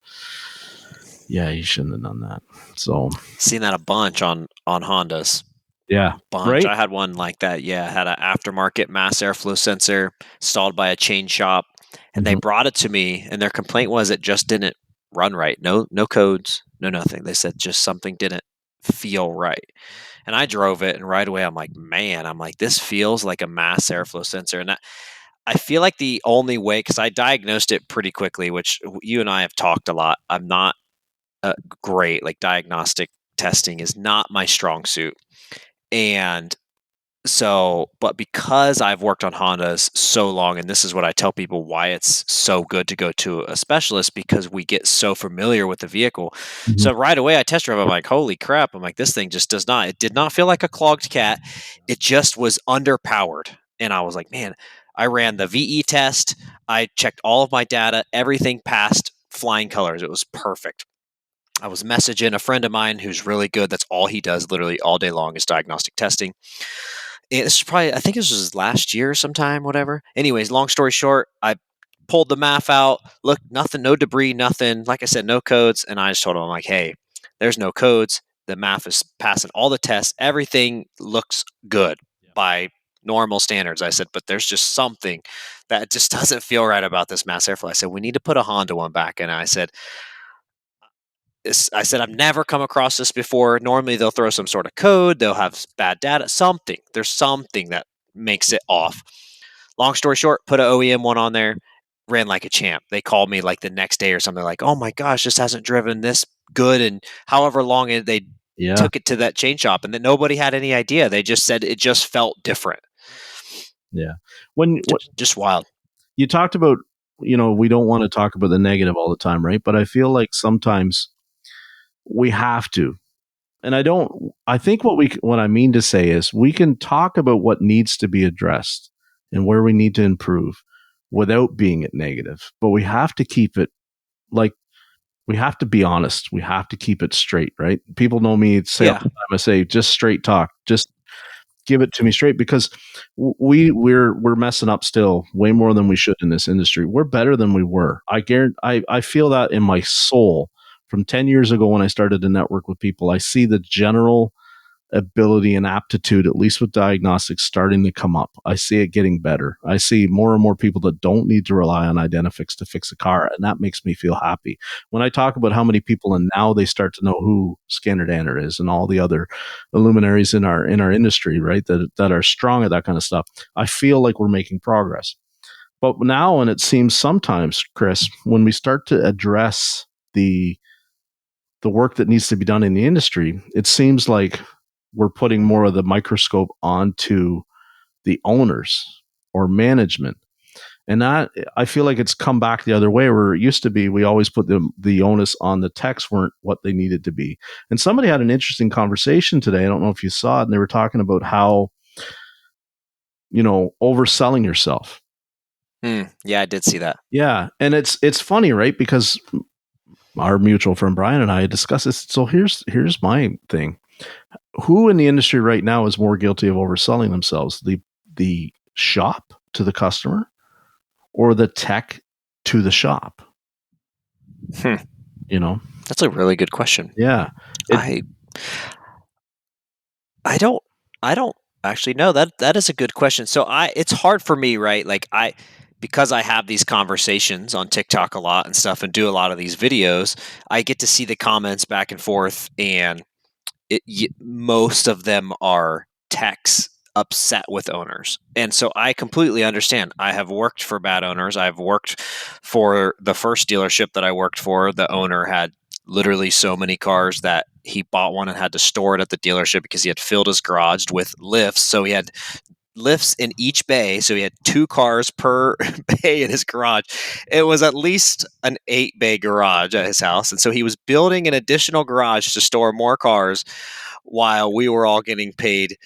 Yeah, you shouldn't have done that. So seen that a bunch on Hondas. Yeah, bunch. Right? I had one like that. Yeah, had an aftermarket mass airflow sensor installed by a chain shop, and they brought it to me. And their complaint was it just didn't run right. No codes, no nothing. They said just something didn't feel right. And I drove it, and right away I'm like, this feels like a mass airflow sensor. And I feel like the only way, because I diagnosed it pretty quickly, which you and I have talked a lot. I'm not great. Like, diagnostic testing is not my strong suit. And so, but because I've worked on Hondas so long, and this is what I tell people why it's so good to go to a specialist, because we get so familiar with the vehicle. So right away I test drive, I'm like, holy crap. I'm like, this thing just it did not feel like a clogged cat. It just was underpowered. And I was like, man, I ran the VE test. I checked all of my data. Everything passed flying colors. It was perfect. I was messaging a friend of mine who's really good. That's all he does literally all day long is diagnostic testing. It's probably, I think this was last year sometime, whatever. Anyways, long story short, I pulled the MAF out. Look, nothing, no debris, nothing. Like I said, no codes. And I just told him, I'm like, hey, there's no codes. The MAF is passing all the tests. Everything looks good by normal standards. I said, but there's just something that just doesn't feel right about this mass airflow. I said, we need to put a Honda one back. And I said, I've never come across this before. Normally they'll throw some sort of code. They'll have bad data, something. There's something that makes it off. Long story short, put an OEM one on there, ran like a champ. They called me like the next day or something like, oh my gosh, this hasn't driven this good. And however long they took it to that chain shop, and then nobody had any idea. They just said it just felt different. Yeah. Just wild. You talked about, we don't want to talk about the negative all the time, right? But I feel like sometimes we have to. And I think what I mean to say is we can talk about what needs to be addressed and where we need to improve without being it negative, but we have to keep it like, we have to be honest. We have to keep it straight, right? People know me say all the time, I say, just straight talk, just give it to me straight, because we're messing up still way more than we should in this industry. We're better than we were. I feel that in my soul. From 10 years ago when I started to network with people, I see the general ability and aptitude, at least with diagnostics, starting to come up. I see it getting better. I see more and more people that don't need to rely on Identifix to fix a car, and that makes me feel happy. When I talk about how many people, and now they start to know who Scanner Danner is and all the other luminaries in our industry, right, that are strong at that kind of stuff, I feel like we're making progress. But now, and it seems sometimes, Chris, when we start to address the the work that needs to be done in the industry, it seems like we're putting more of the microscope onto the owners or management. And that, I feel like it's come back the other way, where it used to be we always put the onus on the techs weren't what they needed to be. And somebody had an interesting conversation today. I don't know if you saw it, and they were talking about how, overselling yourself. Yeah, I did see that. Yeah. And it's funny, right? Because our mutual friend Brian and I discussed this. So here's my thing. Who in the industry right now is more guilty of overselling themselves? The shop to the customer, or the tech to the shop? That's a really good question. Yeah. I don't actually know. That is a good question. So it's hard for me, right? Like because I have these conversations on TikTok a lot and stuff and do a lot of these videos, I get to see the comments back and forth, and most of them are techs upset with owners. And so I completely understand. I have worked for bad owners. I've worked for the first dealership that I worked for. The owner had literally so many cars that he bought one and had to store it at the dealership because he had filled his garage with lifts. So he had lifts in each bay. So he had 2 cars per bay in his garage. It was at least an 8-bay garage at his house. And so he was building an additional garage to store more cars while we were all getting paid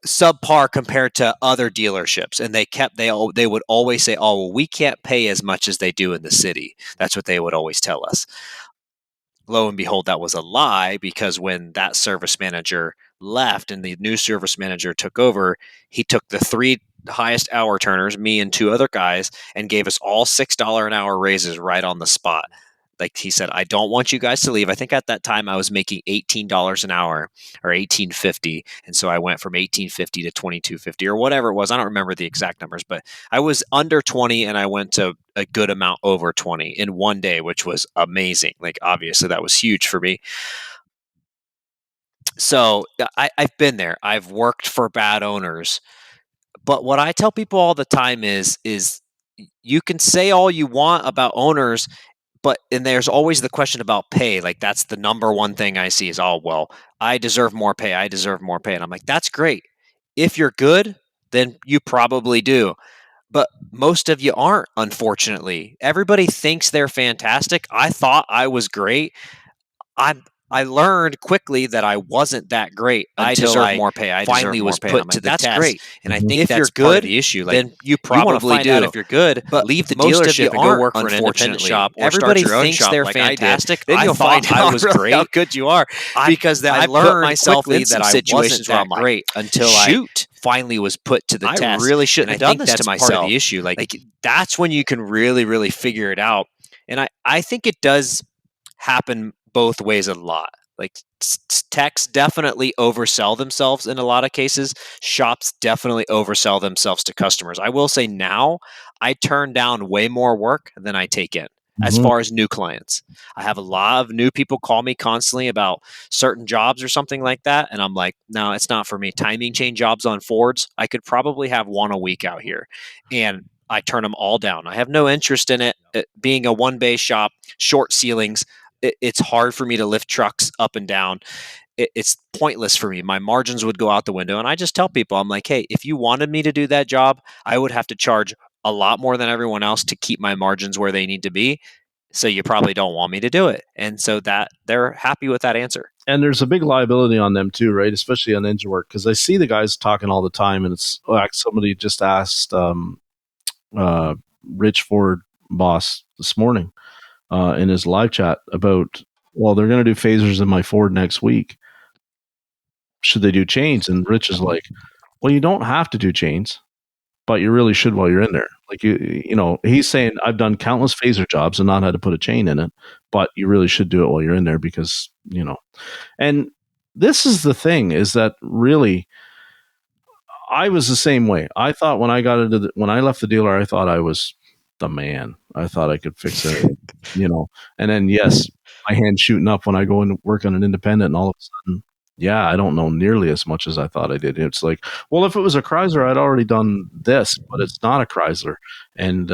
subpar compared to other dealerships. And they would always say, oh, well, we can't pay as much as they do in the city. That's what they would always tell us. Lo and behold, that was a lie, because when that service manager left and the new service manager took over, he took the 3 highest hour turners, me and 2 other guys, and gave us all $6 an hour raises right on the spot. Like he said, I don't want you guys to leave. I think at that time I was making $18 an hour, or $18.50. And so I went from $18.50 to $22.50 or whatever it was. I don't remember the exact numbers, but I was under 20 and I went to a good amount over 20 in one day, which was amazing. Like, obviously that was huge for me. So I've been there. I've worked for bad owners. But what I tell people all the time is you can say all you want about owners, and there's always the question about pay. Like, that's the number one thing I see is, oh, well, I deserve more pay. I deserve more pay. And I'm like, that's great. If you're good, then you probably do. But most of you aren't, unfortunately. Everybody thinks they're fantastic. I thought I was great. I learned quickly that I wasn't that great until I more pay. I finally was put to the test. Great. And I think if you're good, the issue. Like, then you probably do. If you're good, but leave the dealership and go work for an independent shop. Or everybody thinks they're fantastic. Then you'll find I was great. How good you are, because I learned myself in some situations where I'm great until I finally was put to the test. I really shouldn't have done this to myself. Part of the issue. Like that's when you can really, really figure it out. And I think it does happen both ways a lot. Like, techs definitely oversell themselves in a lot of cases. Shops definitely oversell themselves to customers. I will say now I turn down way more work than I take in. As far as new clients, I have a lot of new people call me constantly about certain jobs or something like that. And I'm like, no, it's not for me. Timing chain jobs on Fords, I could probably have one a week out here. And I turn them all down. I have no interest in it. Being a 1-bay shop, short ceilings, it's hard for me to lift trucks up and down. It's pointless for me. My margins would go out the window. And I just tell people, I'm like, hey, if you wanted me to do that job, I would have to charge a lot more than everyone else to keep my margins where they need to be. So you probably don't want me to do it. And so that they're happy with that answer. And there's a big liability on them too, right? Especially on engine work. Because I see the guys talking all the time, and it's like somebody just asked Rich Ford boss this morning in his live chat about, well, they're going to do phasers in my Ford next week. Should they do chains? And Rich is like, well, you don't have to do chains, but you really should while you're in there. Like, he's saying, I've done countless phaser jobs and not had to put a chain in it, but you really should do it while you're in there because, and this is the thing, is that really, I was the same way. I thought when I left the dealer, I thought I was the man. I thought I could fix it, and then, yes, my hand's shooting up when I go and work on an independent, and all of a sudden, I don't know nearly as much as I thought I did. It's like, well, if it was a Chrysler, I'd already done this, but it's not a Chrysler. And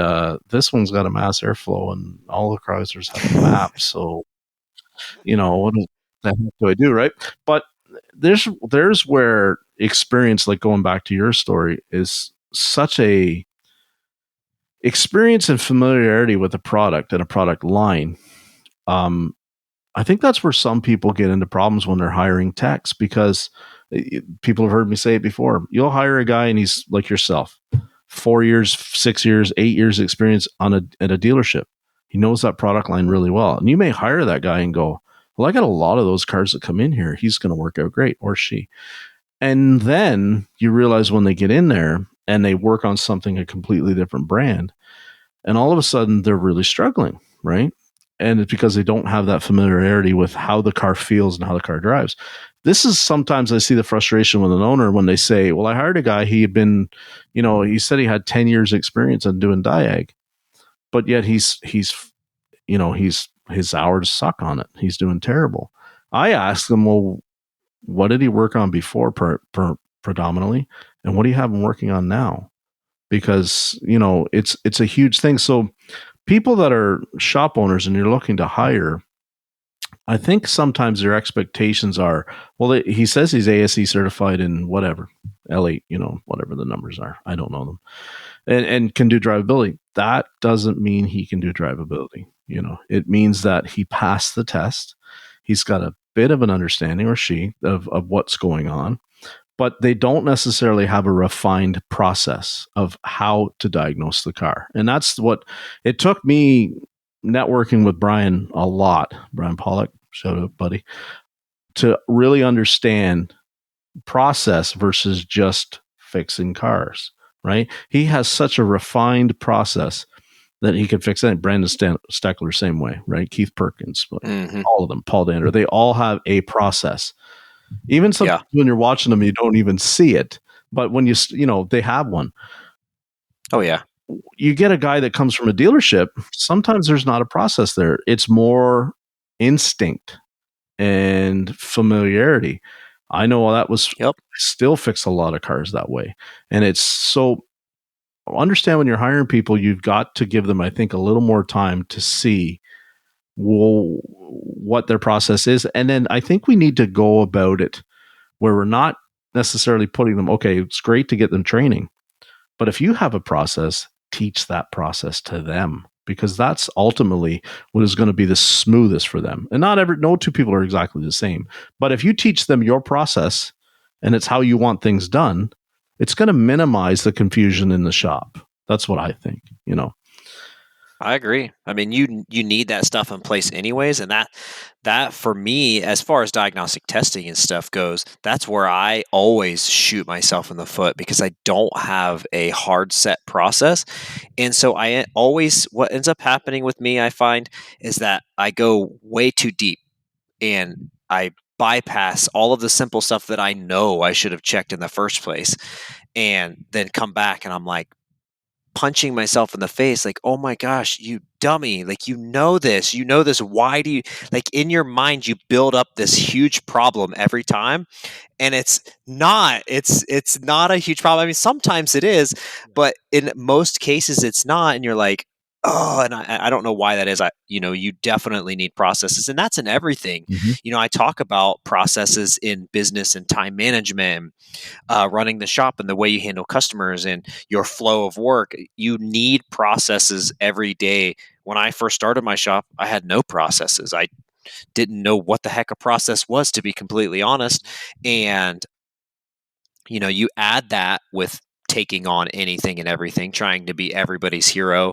this one's got a mass airflow, and all the Chryslers have a map. So What the heck do I do, right? But there's where experience, like going back to your story, is such a experience and familiarity with a product and a product line. I think that's where some people get into problems when they're hiring techs, because people have heard me say it before. You'll hire a guy and he's like yourself, 4 years, 6 years, 8 years experience at a dealership. He knows that product line really well. And you may hire that guy and go, well, I got a lot of those cars that come in here. He's going to work out great, or she. And then you realize when they get in there and they work on something, a completely different brand, and all of a sudden they're really struggling, right? And it's because they don't have that familiarity with how the car feels and how the car drives. This is sometimes I see the frustration with an owner when they say, well, I hired a guy, he had been, he said he had 10 years experience on doing diag, but yet he's his hours suck on it. He's doing terrible. I asked him, well, what did he work on before predominantly? And what do you have him working on now? Because, it's a huge thing. So people that are shop owners and you're looking to hire, I think sometimes their expectations are, well, he says he's ASE certified in whatever, L8, whatever the numbers are. I don't know them. And can do drivability. That doesn't mean he can do drivability. It means that he passed the test. He's got a bit of an understanding, or she, of what's going on, but they don't necessarily have a refined process of how to diagnose the car. And that's what it took me networking with Brian a lot. Brian Pollock, shout out, buddy, to really understand process versus just fixing cars, right? He has such a refined process that he could fix it. Brandon Steckler, same way, right? Keith Perkins, all of them, Paul Dander, they all have a process. Even sometimes when you're watching them, you don't even see it. But when they have one. Oh, yeah. You get a guy that comes from a dealership, sometimes there's not a process there. It's more instinct and familiarity. I know that was still fix a lot of cars that way. And it's so understand when you're hiring people, you've got to give them, I think, a little more time to see what their process is. And then I think we need to go about it where we're not necessarily putting them, okay, it's great to get them training, but if you have a process, teach that process to them, because that's ultimately what is going to be the smoothest for them. And no two people are exactly the same, but if you teach them your process and it's how you want things done, it's going to minimize the confusion in the shop. That's what I think, I agree. I mean, you need that stuff in place anyways, and that for me, as far as diagnostic testing and stuff goes, that's where I always shoot myself in the foot, because I don't have a hard set process. And so what ends up happening with me, I find, is that I go way too deep and I bypass all of the simple stuff that I know I should have checked in the first place, and then come back and I'm like, punching myself in the face, like, oh my gosh, you dummy, like, you know this, why do you, like, in your mind you build up this huge problem every time, and it's not a huge problem. I mean, sometimes it is, but in most cases it's not, and you're like, oh, and I don't know why that is. You definitely need processes, and that's in everything. I talk about processes in business and time management, running the shop, and the way you handle customers and your flow of work. You need processes every day. When I first started my shop, I had no processes. I didn't know what the heck a process was, to be completely honest. And, you add that with taking on anything and everything, trying to be everybody's hero.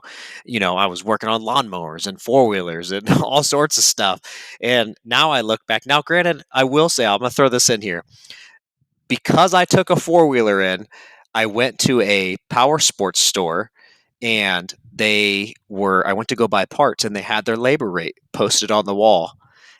I was working on lawnmowers and four-wheelers and all sorts of stuff. And now I look back. Now, granted, I will say, I'm going to throw this in here. Because I took a four-wheeler in, I went to a power sports store, and I went to go buy parts, and they had their labor rate posted on the wall.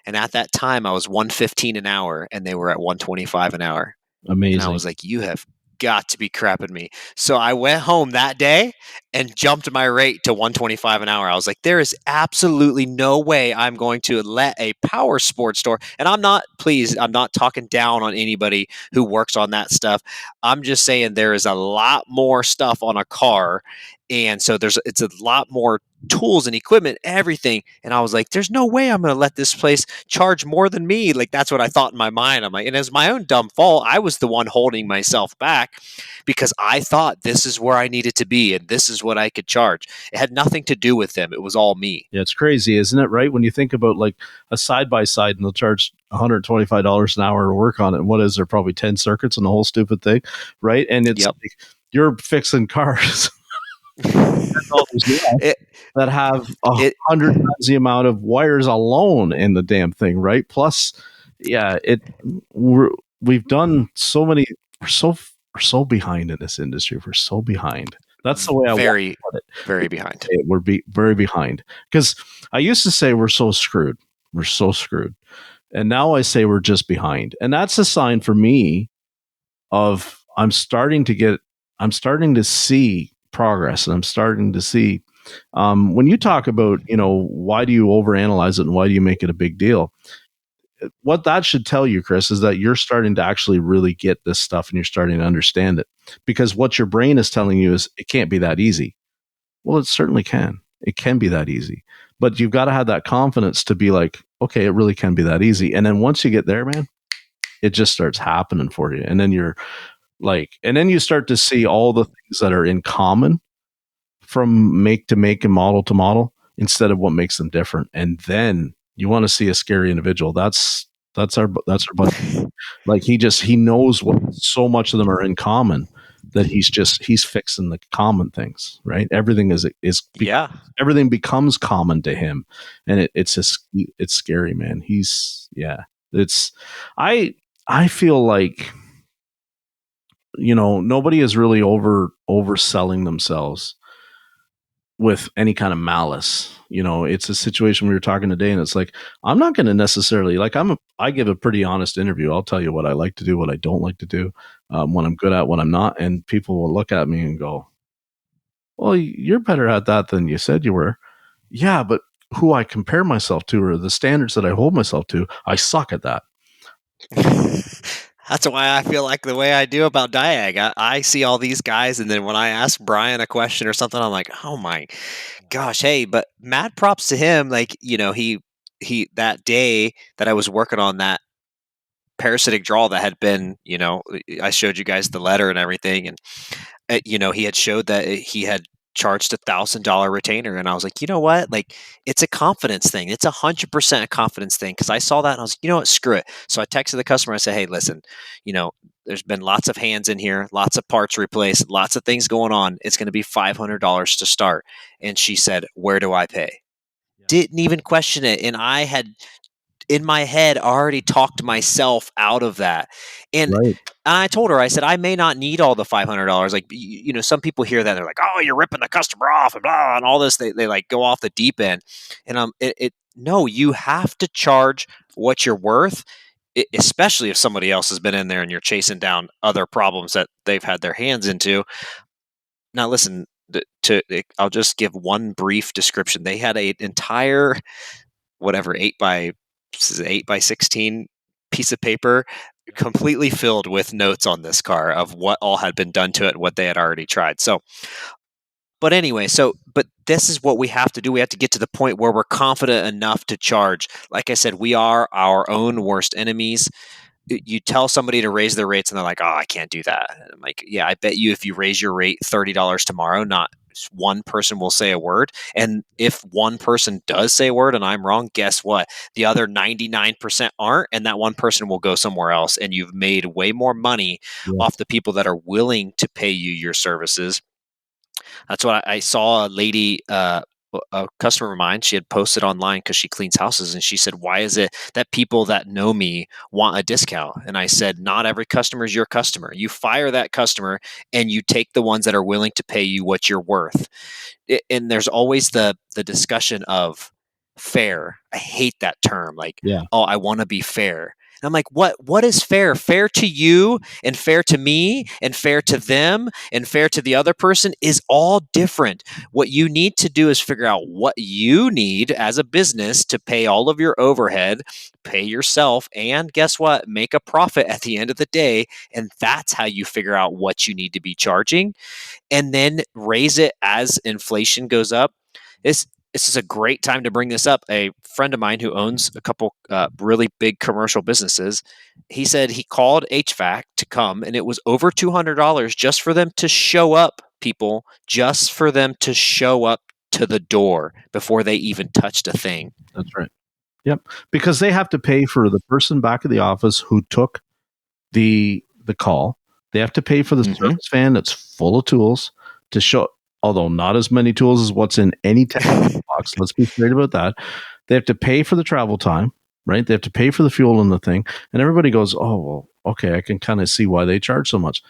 And at that time I was $115 an hour, and they were at $125 an hour. Amazing. And I was like, you have got to be crapping me. So I went home that day and jumped my rate to $125 an hour. I was like, there is absolutely no way I'm going to let a power sports store. And I'm not talking down on anybody who works on that stuff. I'm just saying there is a lot more stuff on a car, And so it's a lot more tools and equipment, everything. And I was like, there's no way I'm going to let this place charge more than me. Like, that's what I thought in my mind. I'm like, and it's my own dumb fault. I was the one holding myself back because I thought this is where I needed to be and this is what I could charge. It had nothing to do with them. It was all me. Yeah, it's crazy, isn't it? Right? When you think about like a side by side and they'll charge $125 an hour to work on it. And what is there? Probably 10 circuits and the whole stupid thing. Right. And it's like you're fixing cars. It, that have 100 times the amount of wires alone in the damn thing, right? Plus, yeah, we've done so many. We're so behind in this industry. We're so behind. That's the way I very put it. Very behind. We're very behind because I used to say we're so screwed. We're so screwed, and now I say we're just behind, and that's a sign for me of I'm starting to see progress, and I'm starting to see when you talk about, why do you overanalyze it and why do you make it a big deal? What that should tell you, Chris, is that you're starting to actually really get this stuff and you're starting to understand it, because what your brain is telling you is it can't be that easy. Well, it certainly can. It can be that easy, but you've got to have that confidence to be like, okay, it really can be that easy. And then once you get there, man, it just starts happening for you. And then and then you start to see all the things that are in common from make to make and model to model instead of what makes them different. And then you want to see a scary individual. That's our buddy. Like he knows what so much of them are in common that he's fixing the common things, right? Everything everything becomes common to him. And it's scary, man. I feel like, nobody is really overselling themselves with any kind of malice. It's a situation we were talking today, and it's like, I'm not going to necessarily I give a pretty honest interview. I'll tell you what I like to do, what I don't like to do, what I'm good at, what I'm not. And people will look at me and go, well, you're better at that than you said you were. Yeah, but who I compare myself to or the standards that I hold myself to, I suck at that. That's why I feel like the way I do about Diag. I see all these guys, and then when I ask Brian a question or something, I'm like, oh my gosh, hey, but mad props to him. Like, he that day that I was working on that parasitic draw that had been, I showed you guys the letter and everything, and he had showed that he had charged $1,000 retainer, and I was like, you know what, like, it's a confidence thing. It's 100% a confidence thing, because I saw that and I was like, you know what, screw it. So I texted the customer. I said, hey, listen, there's been lots of hands in here, lots of parts replaced, lots of things going on. It's going to be $500 to start. And she said, where do I pay? Didn't even question it. And I had in my head already talked myself out of that. And right. I told her, I said, I may not need all the $500. Like, some people hear that, they're like, oh, you're ripping the customer off and blah, and all this. They like go off the deep end. And no, you have to charge what you're worth, especially if somebody else has been in there and you're chasing down other problems that they've had their hands into. Now, listen, I'll just give one brief description. They had an entire, whatever, 8x16 piece of paper completely filled with notes on this car of what all had been done to it, what they had already tried. But anyway, but this is what we have to do. We have to get to the point where we're confident enough to charge. Like I said, we are our own worst enemies. You tell somebody to raise their rates and they're like, oh, I can't do that. And I'm like, yeah, I bet you if you raise your rate $30 tomorrow, not one person will say a word. And if one person does say a word and I'm wrong, guess what? The other 99% aren't. And that one person will go somewhere else. And you've made way more money off the people that are willing to pay you your services. That's what I saw a lady, a customer of mine, she had posted online because she cleans houses, and she said, why is it that people that know me want a discount? And I said, not every customer is your customer. You fire that customer and you take the ones that are willing to pay you what you're worth. And there's always the discussion of fair. I hate that term. Like, oh, I want to be fair. And I'm like, what is fair? Fair to you and fair to me and fair to them and fair to the other person is all different. What you need to do is figure out what you need as a business to pay all of your overhead, pay yourself, and guess what? Make a profit at the end of the day. And that's how you figure out what you need to be charging and then raise it as inflation goes up. This is a great time to bring this up. A friend of mine who owns a couple really big commercial businesses, he said he called HVAC to come, and it was over $200 just for them to show up. People, just for them to show up to the door before they even touched a thing. That's right. Yep, because they have to pay for the person back at the office who took the call. They have to pay for the service van that's full of tools to show, although not as many tools as what's in any technical box. Let's be straight about that. They have to pay for the travel time, right? They have to pay for the fuel in the thing. And everybody goes, oh, well, okay, I can kind of see why they charge so much.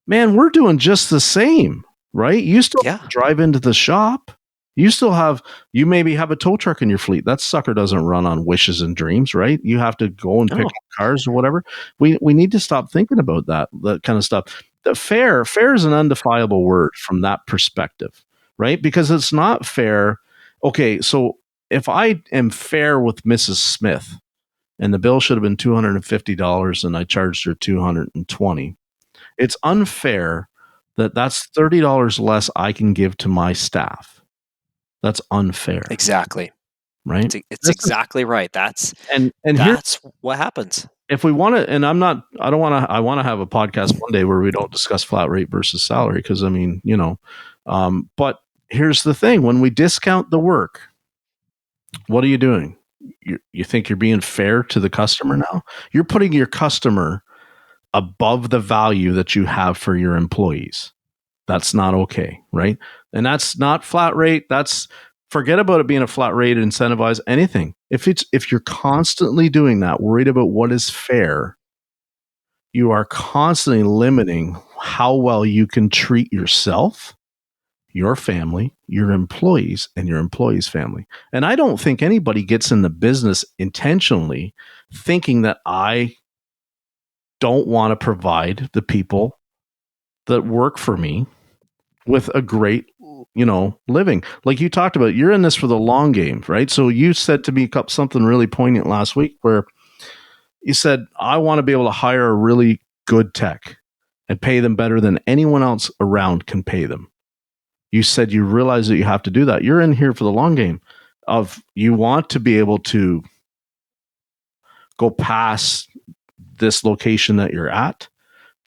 Man, we're doing just the same, right? You still have to drive into the shop. You maybe have a tow truck in your fleet. That sucker doesn't run on wishes and dreams, right? You have to go and pick up cars or whatever. We need to stop thinking about that kind of stuff. The fair is an undefinable word from that perspective, right? Because it's not fair. Okay, so if I am fair with Mrs. Smith and the bill should have been $250 and I charged her $220, it's unfair that that's $30 less I can give to my staff. That's unfair. Exactly. Right? It's exactly right. That's what happens. If we want to, and I want to have a podcast one day where we don't discuss flat rate versus salary, because I mean, but here's the thing. When we discount the work, what are you doing? You think you're being fair to the customer now? You're putting your customer above the value that you have for your employees. That's not okay, right? And that's not flat rate. Forget about it being a flat rate, incentivize anything. If you're constantly doing that, worried about what is fair, you are constantly limiting how well you can treat yourself, your family, your employees, and your employees' family. And I don't think anybody gets in the business intentionally thinking that I don't want to provide the people that work for me with a great, living. Like you talked about, you're in this for the long game, right? So you said to me something really poignant last week where you said, I want to be able to hire a really good tech and pay them better than anyone else around can pay them. You said you realize that you have to do that. You're in here for the long game of you want to be able to go past this location that you're at,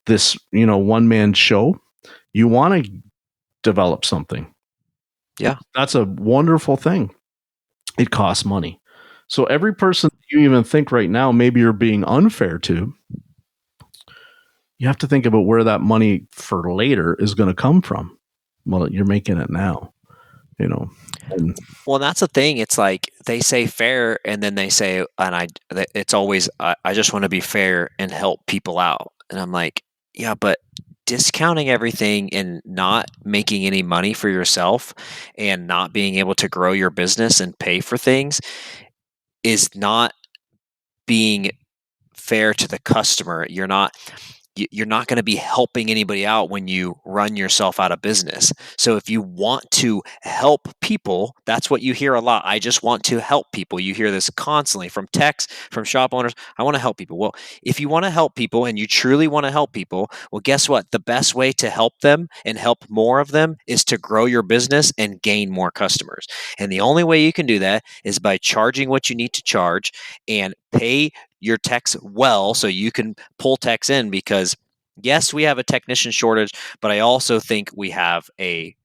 this, one-man show. You want to develop something. Yeah. That's a wonderful thing. It costs money. So every person you even think right now, maybe you're being unfair to, you have to think about where that money for later is going to come from. Well, you're making it now, Well, that's the thing. It's like they say fair, and then they say, it's always, I just want to be fair and help people out. And I'm like, yeah, but discounting everything and not making any money for yourself and not being able to grow your business and pay for things is not being fair to the customer. You're not going to be helping anybody out when you run yourself out of business. So if you want to help people, that's what you hear a lot. I just want to help people. You hear this constantly from techs, from shop owners. I want to help people. Well, if you want to help people and you truly want to help people, well, guess what? The best way to help them and help more of them is to grow your business and gain more customers. And the only way you can do that is by charging what you need to charge and pay your techs well so you can pull techs in, because yes, we have a technician shortage, but I also think we have a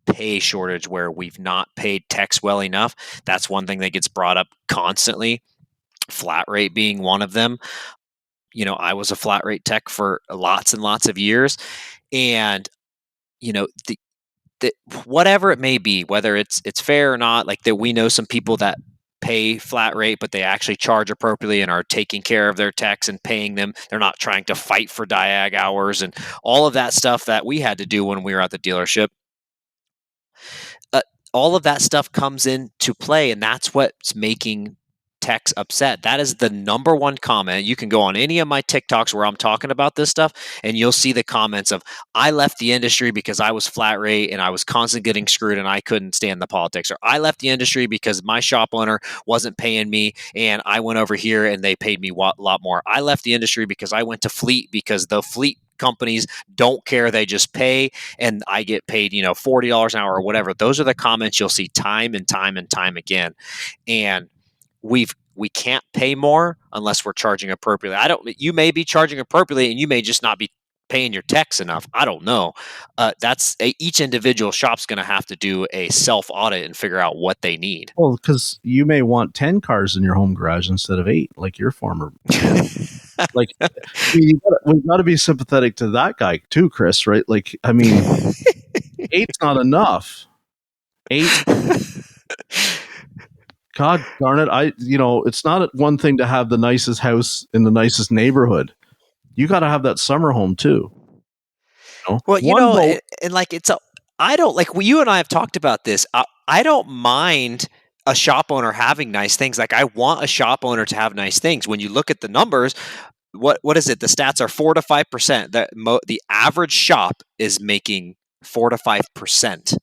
pay shortage where we've not paid techs well enough. That's one thing that gets brought up constantly, flat rate being one of them. I was a flat rate tech for lots and lots of years, and the whatever it may be, whether it's fair or not, like that, we know some people that pay flat rate, but they actually charge appropriately and are taking care of their techs and paying them. They're not trying to fight for diag hours and all of that stuff that we had to do when we were at the dealership. All of that stuff comes into play, and that's what's making techs upset. That is the number one comment. You can go on any of my TikToks where I'm talking about this stuff, and you'll see the comments of, I left the industry because I was flat rate and I was constantly getting screwed and I couldn't stand the politics. Or I left the industry because my shop owner wasn't paying me and I went over here and they paid me a lot more. I left the industry because I went to fleet because the fleet companies don't care. They just pay and I get paid, $40 an hour or whatever. Those are the comments you'll see time and time and time again. And we can't pay more unless we're charging appropriately. You may be charging appropriately and you may just not be paying your techs enough. I don't know. Each individual shop's going to have to do a self audit and figure out what they need. Well, because you may want 10 cars in your home garage instead of 8, like your former. Like, we've got to be sympathetic to that guy too, Chris, right? Like, I mean, 8's not enough. 8. God darn it. It's not one thing to have the nicest house in the nicest neighborhood. You got to have that summer home too. Well, and like I don't like you and I have talked about this. I don't mind a shop owner having nice things. Like I want a shop owner to have nice things. When you look at the numbers, what is it? The stats are 4 to 5%. The average shop is making 4 to 5%.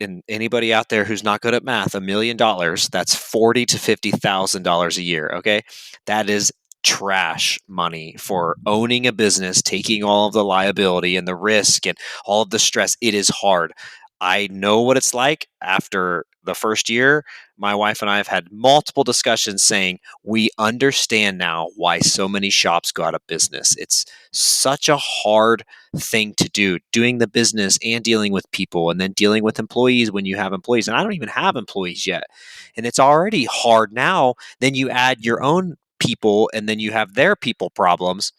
And anybody out there who's not good at math, $1 million, that's $40,000 to $50,000 a year. Okay, that is trash money for owning a business, taking all of the liability and the risk and all of the stress. It is hard. I know what it's like. After the first year, my wife and I have had multiple discussions saying we understand now why so many shops go out of business. It's such a hard thing to do, doing the business and dealing with people and then dealing with employees when you have employees. And I don't even have employees yet. And it's already hard now. Then you add your own people and then you have their people problems.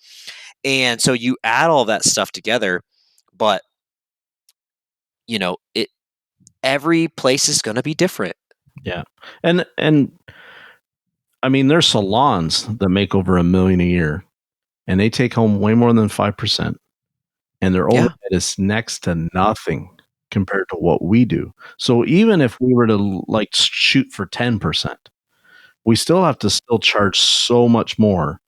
And so you add all that stuff together, but every place is going to be different. Yeah. And I mean, there's salons that make over $1 million a year and they take home way more than 5%. And their overhead is next to nothing compared to what we do. So even if we were to shoot for 10%, we still have to charge so much more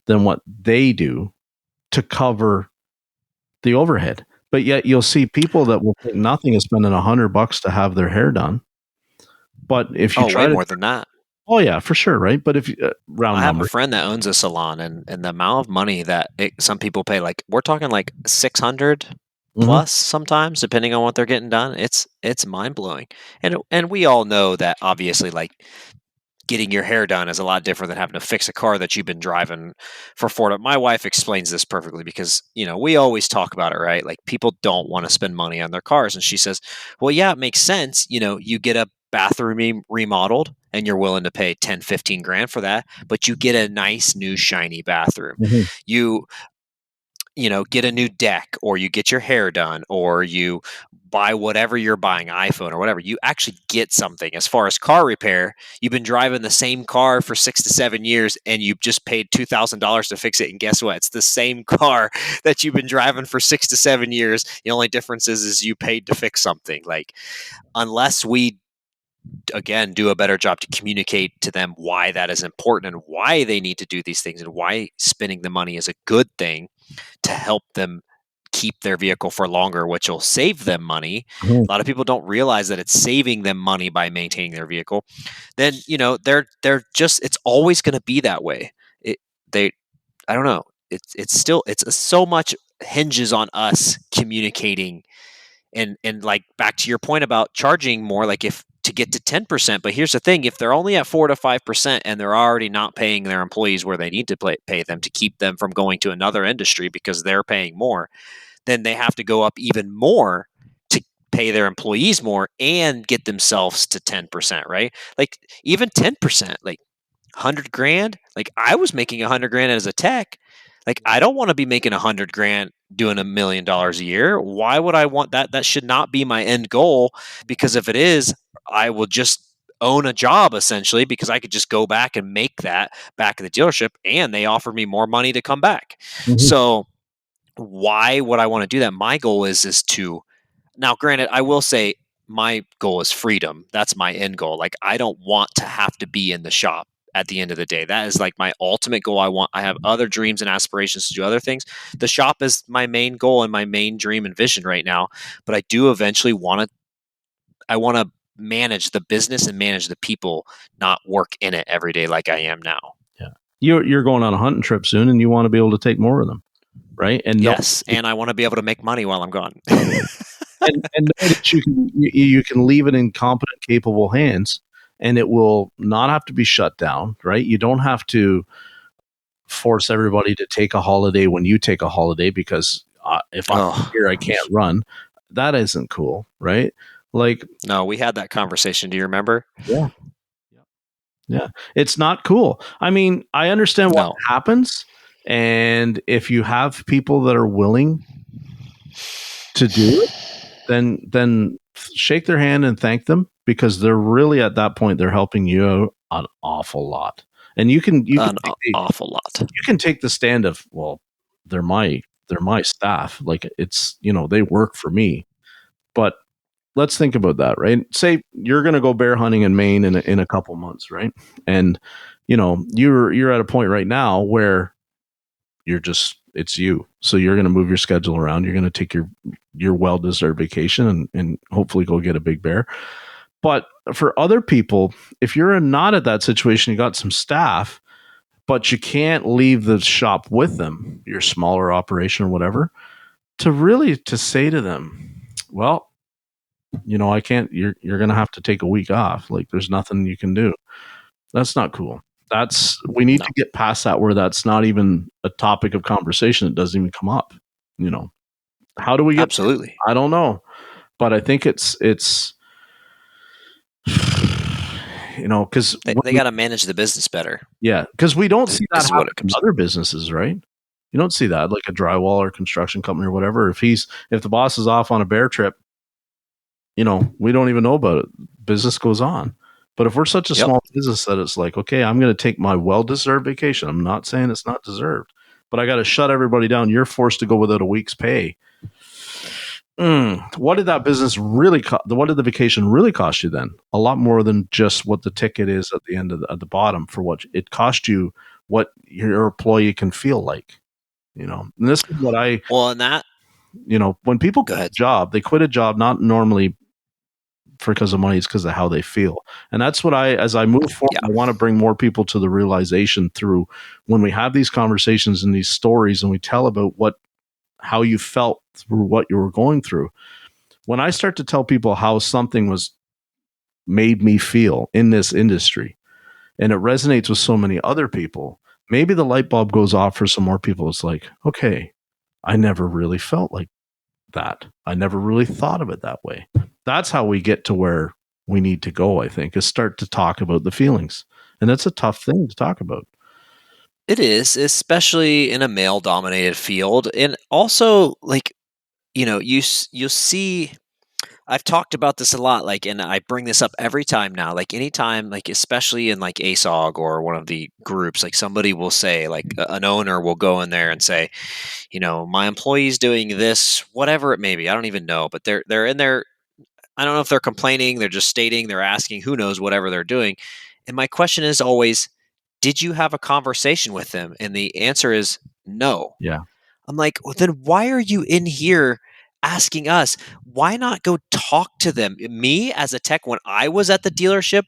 than what they do to cover the overhead. But yet you'll see people that will think nothing is spending $100 to have their hair done. But if you try way more than that. Oh yeah, for sure, right? But if I have a friend that owns a salon, and the amount of money that some people pay, like we're talking like 600 plus sometimes, depending on what they're getting done. It's mind blowing, and we all know that obviously, like getting your hair done is a lot different than having to fix a car that you've been driving for 4 My wife explains this perfectly because, we always talk about it, right? Like people don't want to spend money on their cars. And she says, well, yeah, it makes sense. You get a bathroom remodeled and you're willing to pay 10, 15 grand for that, but you get a nice new shiny bathroom. You get a new deck, or you get your hair done, or you buy whatever you're buying, iPhone or whatever. You actually get something. As far as car repair, you've been driving the same car for 6 to 7 years and you've just paid $2,000 to fix it. And guess what? It's the same car that you've been driving for 6 to 7 years. The only difference is you paid to fix something. Like, unless we again do a better job to communicate to them why that is important and why they need to do these things and why spending the money is a good thing to help them keep their vehicle for longer, which will save them money. A lot of people don't realize that it's saving them money by maintaining their vehicle. Then they're just, it's always going to be that way. I don't know. It's so much hinges on us communicating and like back to your point about charging more, like if to get to 10%. But here's the thing, if they're only at 4 to 5% and they're already not paying their employees where they need to pay them to keep them from going to another industry because they're paying more, then they have to go up even more to pay their employees more and get themselves to 10%, right? Like even 10%, like 100 grand, like I was making 100 grand as a tech. Like I don't want to be making 100 grand doing $1 million a year. Why would I want that? That should not be my end goal, because if it is, I will just own a job essentially, because I could just go back and make that back at the dealership and they offer me more money to come back. So why would I want to do that? My goal is to, now granted, I will say my goal is freedom. That's my end goal. Like, I don't want to have to be in the shop at the end of the day. That is like my ultimate goal. I have other dreams and aspirations to do other things. The shop is my main goal and my main dream and vision right now. But I do eventually want to manage the business and manage the people, not work in it every day like I am now. Yeah. You're going on a hunting trip soon and you want to be able to take more of them. Right. And yes. And I want to be able to make money while I'm gone. and know that you can leave it in competent, capable hands, and it will not have to be shut down. Right. You don't have to force everybody to take a holiday when you take a holiday because if I'm here, I can't run. That isn't cool. Right. Like, no, we had that conversation. Do you remember? Yeah. Yeah. It's not cool. I mean, I understand what happens. And if you have people that are willing to do it, then shake their hand and thank them, because they're really, at that point, they're helping you out an awful lot. And you can awful lot. You can take the stand of, well, they're my staff. Like, it's, they work for me. But let's think about that, right? Say you're going to go bear hunting in Maine in a couple months, right? And you're at a point right now where it's you. So you're going to move your schedule around. You're going to take your well-deserved vacation and hopefully go get a big bear. But for other people, if you're not at that situation, you got some staff, but you can't leave the shop with them, your smaller operation or whatever, to say to them, well, I can't, you're going to have to take a week off. Like, there's nothing you can do. That's not cool. We need to get past that, where that's not even a topic of conversation. It doesn't even come up. How do we get absolutely? I don't know, but I think it's because they got to manage the business better. Yeah, because we don't see that happen in other businesses, right? You don't see that, like a drywall or construction company or whatever. If the boss is off on a bear trip, we don't even know about it. Business goes on. But if we're such a small business that it's like, okay, I'm going to take my well-deserved vacation. I'm not saying it's not deserved, but I got to shut everybody down. You're forced to go without a week's pay. What did that business really what did the vacation really cost you then? A lot more than just what the ticket is at the end at the bottom, for what it cost you, what your employee can feel like. And this is what when people quit a job, they quit a job not normally because of money, it's because of how they feel. And that's what as I move forward, I want to bring more people to the realization through when we have these conversations and these stories, and we tell about how you felt through what you were going through. When I start to tell people how something made me feel in this industry, and it resonates with so many other people, maybe the light bulb goes off for some more people. It's like, okay, I never really felt like that. I never really thought of it that way. That's how we get to where we need to go, I think, is start to talk about the feelings. And that's a tough thing to talk about. It is, especially in a male-dominated field. And also, like, you'll see, I've talked about this a lot, like, and I bring this up every time now, like, anytime, like, especially in, like, ASOG or one of the groups, like, somebody will say, like, an owner will go in there and say, my employee's doing this, whatever it may be. I don't even know, but they're in there. I don't know if they're complaining, they're just stating, they're asking, who knows, whatever they're doing. And my question is always, did you have a conversation with them? And the answer is no. Yeah. I'm like, well, then why are you in here asking us? Why not go talk to them? Me as a tech, when I was at the dealership,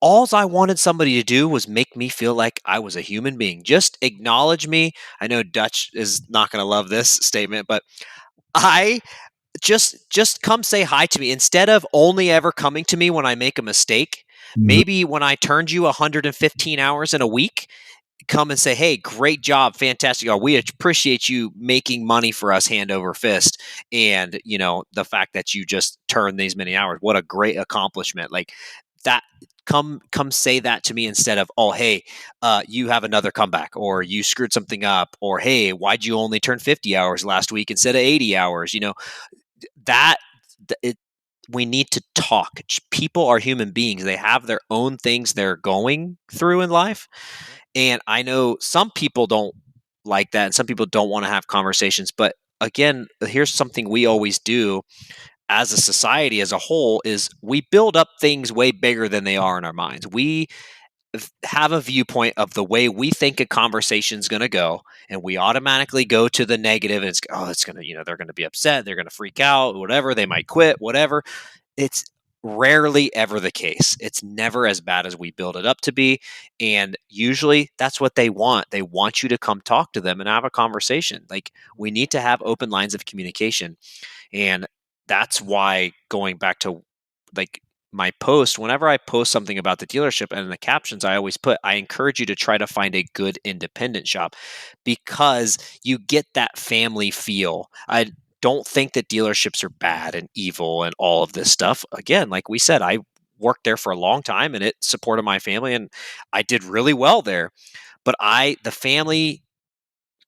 all I wanted somebody to do was make me feel like I was a human being. Just acknowledge me. I know Dutch is not going to love this statement, but I just come say hi to me instead of only ever coming to me when I make a mistake. Maybe when I turned you 115 hours in a week, come and say, hey, great job, fantastic. We appreciate you making money for us hand over fist. And, the fact that you just turned these many hours, what a great accomplishment. Like that, come say that to me instead of, oh, hey, you have another comeback, or you screwed something up, or, hey, why'd you only turn 50 hours last week instead of 80 hours? We need to talk. People are human beings. They have their own things they're going through in life. And I know some people don't like that, and some people don't want to have conversations. But again, here's something we always do. as a society as a whole is we build up things way bigger than they are in our minds. We have a viewpoint of the way we think a conversation's going to go, and we automatically go to the negative. And it's going to, they're going to be upset, they're going to freak out, whatever, they might quit, whatever. It's rarely ever the case. It's never as bad as we build it up to be. And usually that's what they want. They want you to come talk to them and have a conversation. Like, we need to have open lines of communication. And that's why, going back to like my post, whenever I post something about the dealership and in the captions, I always put, I encourage you to try to find a good independent shop, because you get that family feel. I don't think that dealerships are bad and evil and all of this stuff. Again, like we said, I worked there for a long time and it supported my family and I did really well there. But the family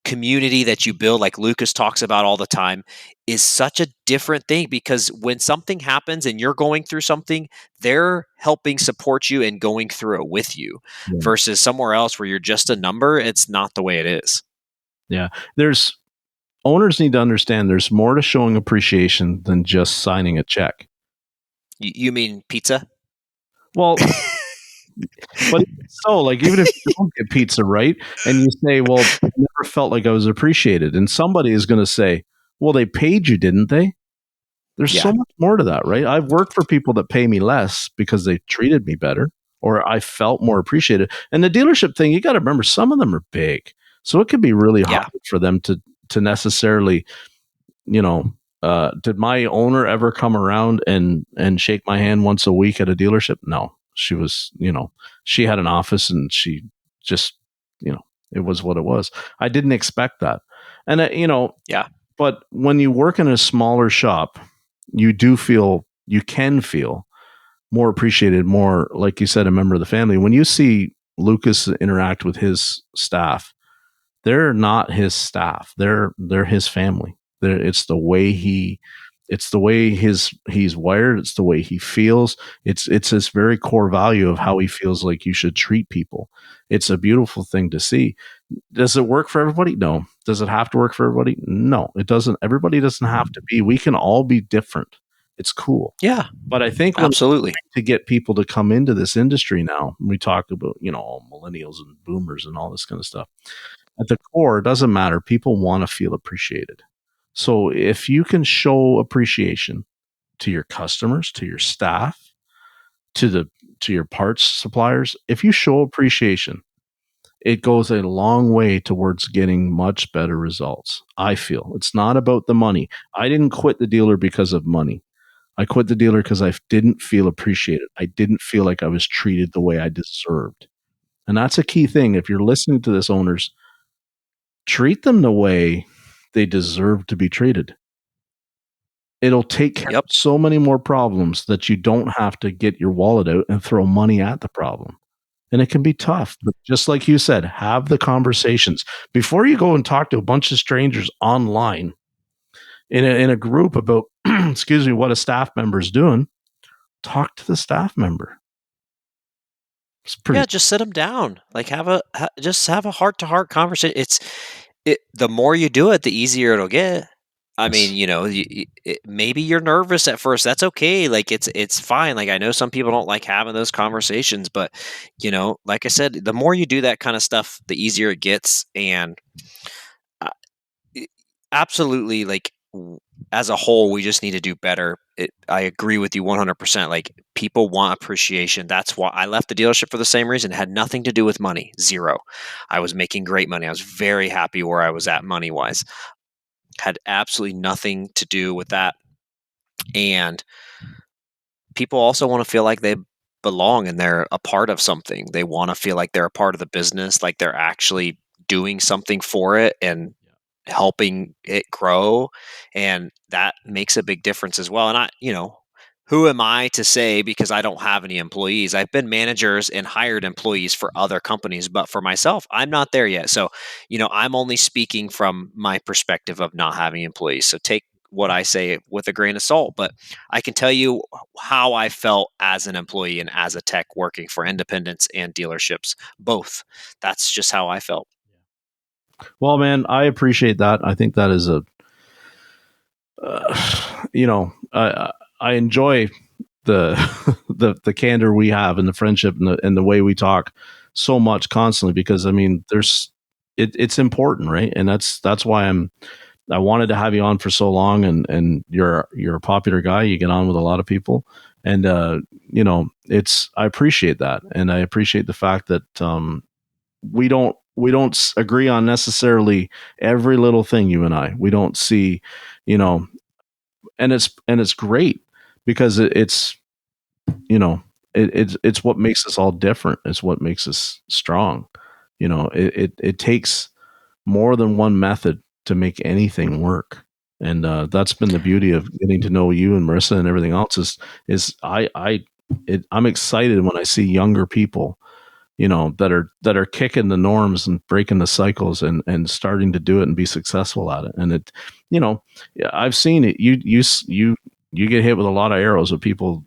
community that you build, like Lucas talks about all the time, is such a different thing, because when something happens and you're going through something, they're helping support you and going through it with you, Yeah. versus somewhere else where you're just a number. It's not the way it is. Yeah. Owners need to understand there's more to showing appreciation than just signing a check. You mean pizza? Well, but so, like, even if you don't get pizza, right? And you say, well, I never felt like I was appreciated. And somebody is going to say, well, they paid you, didn't they? There's so much more to that, right? I've worked for people that pay me less because they treated me better, or I felt more appreciated. And the dealership thing, you got to remember, some of them are big. So it could be really hard for them to necessarily, did my owner ever come around and shake my hand once a week at a dealership? No. She was, she had an office and she just, it was what it was. I didn't expect that. And, but when you work in a smaller shop, you can feel more appreciated, more, like you said, a member of the family. When you see Lucas interact with his staff, they're not his staff. They're his family. It's the way he's wired. It's the way he feels. It's this very core value of how he feels like you should treat people. It's a beautiful thing to see. Does it work for everybody? No. Does it have to work for everybody? No, it doesn't. Everybody doesn't have to be. We can all be different. It's cool. Yeah. But I think absolutely, to get people to come into this industry now, we talk about, millennials and boomers and all this kind of stuff. At the core, it doesn't matter. People want to feel appreciated. So if you can show appreciation to your customers, to your staff, to your parts suppliers, if you show appreciation, it goes a long way towards getting much better results. I feel it's not about the money. I didn't quit the dealer because of money. I quit the dealer because I didn't feel appreciated. I didn't feel like I was treated the way I deserved. And that's a key thing. If you're listening to this, owners, treat them the way they deserve to be treated. It'll take care of so many more problems that you don't have to get your wallet out and throw money at the problem. And it can be tough, but just like you said, have the conversations before you go and talk to a bunch of strangers online in a group about, excuse me, what a staff member is doing. Talk to the staff member. Just sit them down. Like, just have a heart-to-heart conversation. The more you do it, the easier it'll get. I mean, maybe you're nervous at first. That's okay. Like, it's fine. Like, I know some people don't like having those conversations, but like I said, the more you do that kind of stuff, the easier it gets. And absolutely, like, as a whole, we just need to do better. I agree with you 100%. Like, people want appreciation. That's why I left the dealership, for the same reason. It had nothing to do with money. Zero. I was making great money. I was very happy where I was at money wise. Had absolutely nothing to do with that. And people also want to feel like they belong and they're a part of something. They want to feel like they're a part of the business, like they're actually doing something for it and helping it grow. And that makes a big difference as well. And who am I to say, because I don't have any employees? I've been managers and hired employees for other companies, but for myself, I'm not there yet. So, I'm only speaking from my perspective of not having employees. So take what I say with a grain of salt, but I can tell you how I felt as an employee and as a tech working for independents and dealerships, both. That's just how I felt. Well, man, I appreciate that. I think that is I enjoy the the candor we have and the friendship and the way we talk so much constantly, because I mean it's important, right? And that's why I wanted to have you on for so long, and you're a popular guy. You get on with a lot of people, and I appreciate that, and I appreciate the fact that we don't agree on necessarily every little thing. You and I, we don't see, and it's great, because it's it's what makes us all different. It's what makes us strong. It takes more than one method to make anything work. And that's been the beauty of getting to know you and Marissa and everything else I'm excited when I see younger people, that are kicking the norms and breaking the cycles and starting to do it and be successful at it. And I've seen it. You get hit with a lot of arrows of people,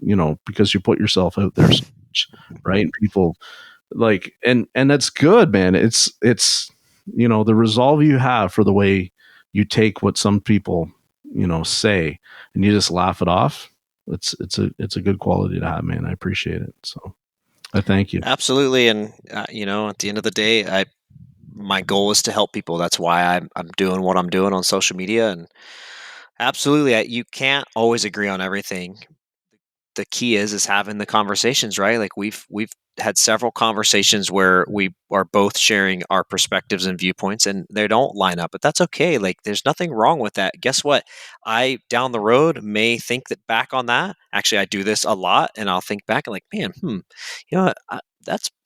because you put yourself out there so much, right? People and that's good, man. It's the resolve you have for the way you take what some people, say, and you just laugh it off. It's a good quality to have, man. I appreciate it. So I thank you. Absolutely. And, at the end of the day, my goal is to help people. That's why I'm doing what I'm doing on social media. And absolutely, you can't always agree on everything. The key is having the conversations, right? Like we've had several conversations where we are both sharing our perspectives and viewpoints, and they don't line up, but that's okay. Like there's nothing wrong with that. Guess what? I down the road may think that back on that. Actually, I do this a lot, and I'll think back and like, man, what?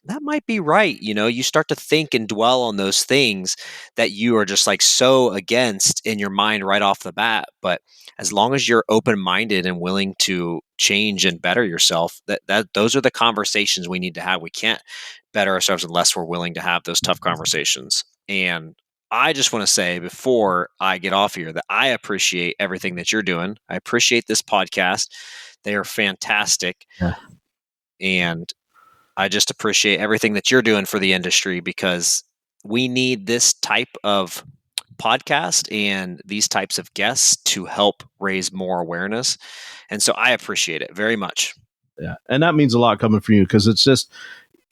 That might be right. You start to think and dwell on those things that you are just like so against in your mind right off the bat. But as long as you're open-minded and willing to change and better yourself, that those are the conversations we need to have. We can't better ourselves unless we're willing to have those tough conversations. And I just want to say before I get off here that I appreciate everything that you're doing. I appreciate this podcast. They are fantastic. Yeah. And I just appreciate everything that you're doing for the industry, because we need this type of podcast and these types of guests to help raise more awareness. And so I appreciate it very much. Yeah. And that means a lot coming from you, because it's just,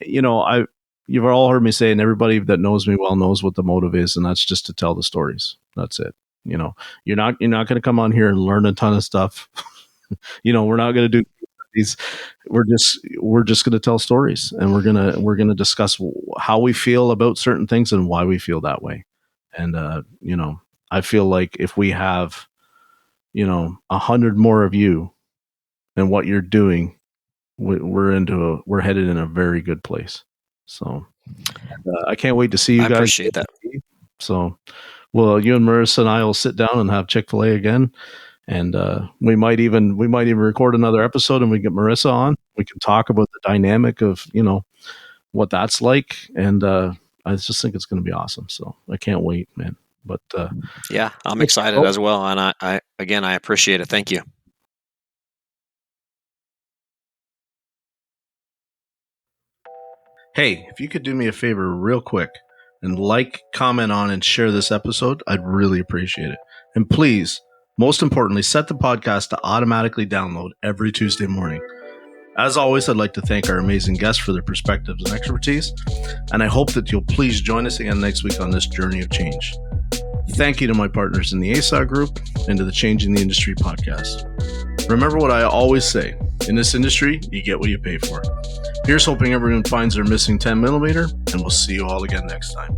you've all heard me say, and everybody that knows me well knows what the motive is, and that's just to tell the stories. That's it. You're not going to come on here and learn a ton of stuff. We're not going to do these. We're just going to tell stories, and we're going to discuss how we feel about certain things and why we feel that way. And I feel like if we have 100 more of you and what you're doing, we're headed in a very good place. So I can't wait to see you guys. I appreciate that. So, well, you and Marissa and I will sit down and have Chick-fil-A again. And we might even record another episode, and we get Marissa on. We can talk about the dynamic of what that's like, and I just think it's going to be awesome. So I can't wait, man. But yeah, I'm excited as well, and I appreciate it. Thank you. Hey, if you could do me a favor real quick and comment on, and share this episode, I'd really appreciate it. And please, most importantly, set the podcast to automatically download every Tuesday morning. As always, I'd like to thank our amazing guests for their perspectives and expertise, and I hope that you'll please join us again next week on this journey of change. Thank you to my partners in the ASA group and to the Changing the Industry podcast. Remember what I always say, in this industry, you get what you pay for. Here's hoping everyone finds their missing 10 millimeter, and we'll see you all again next time.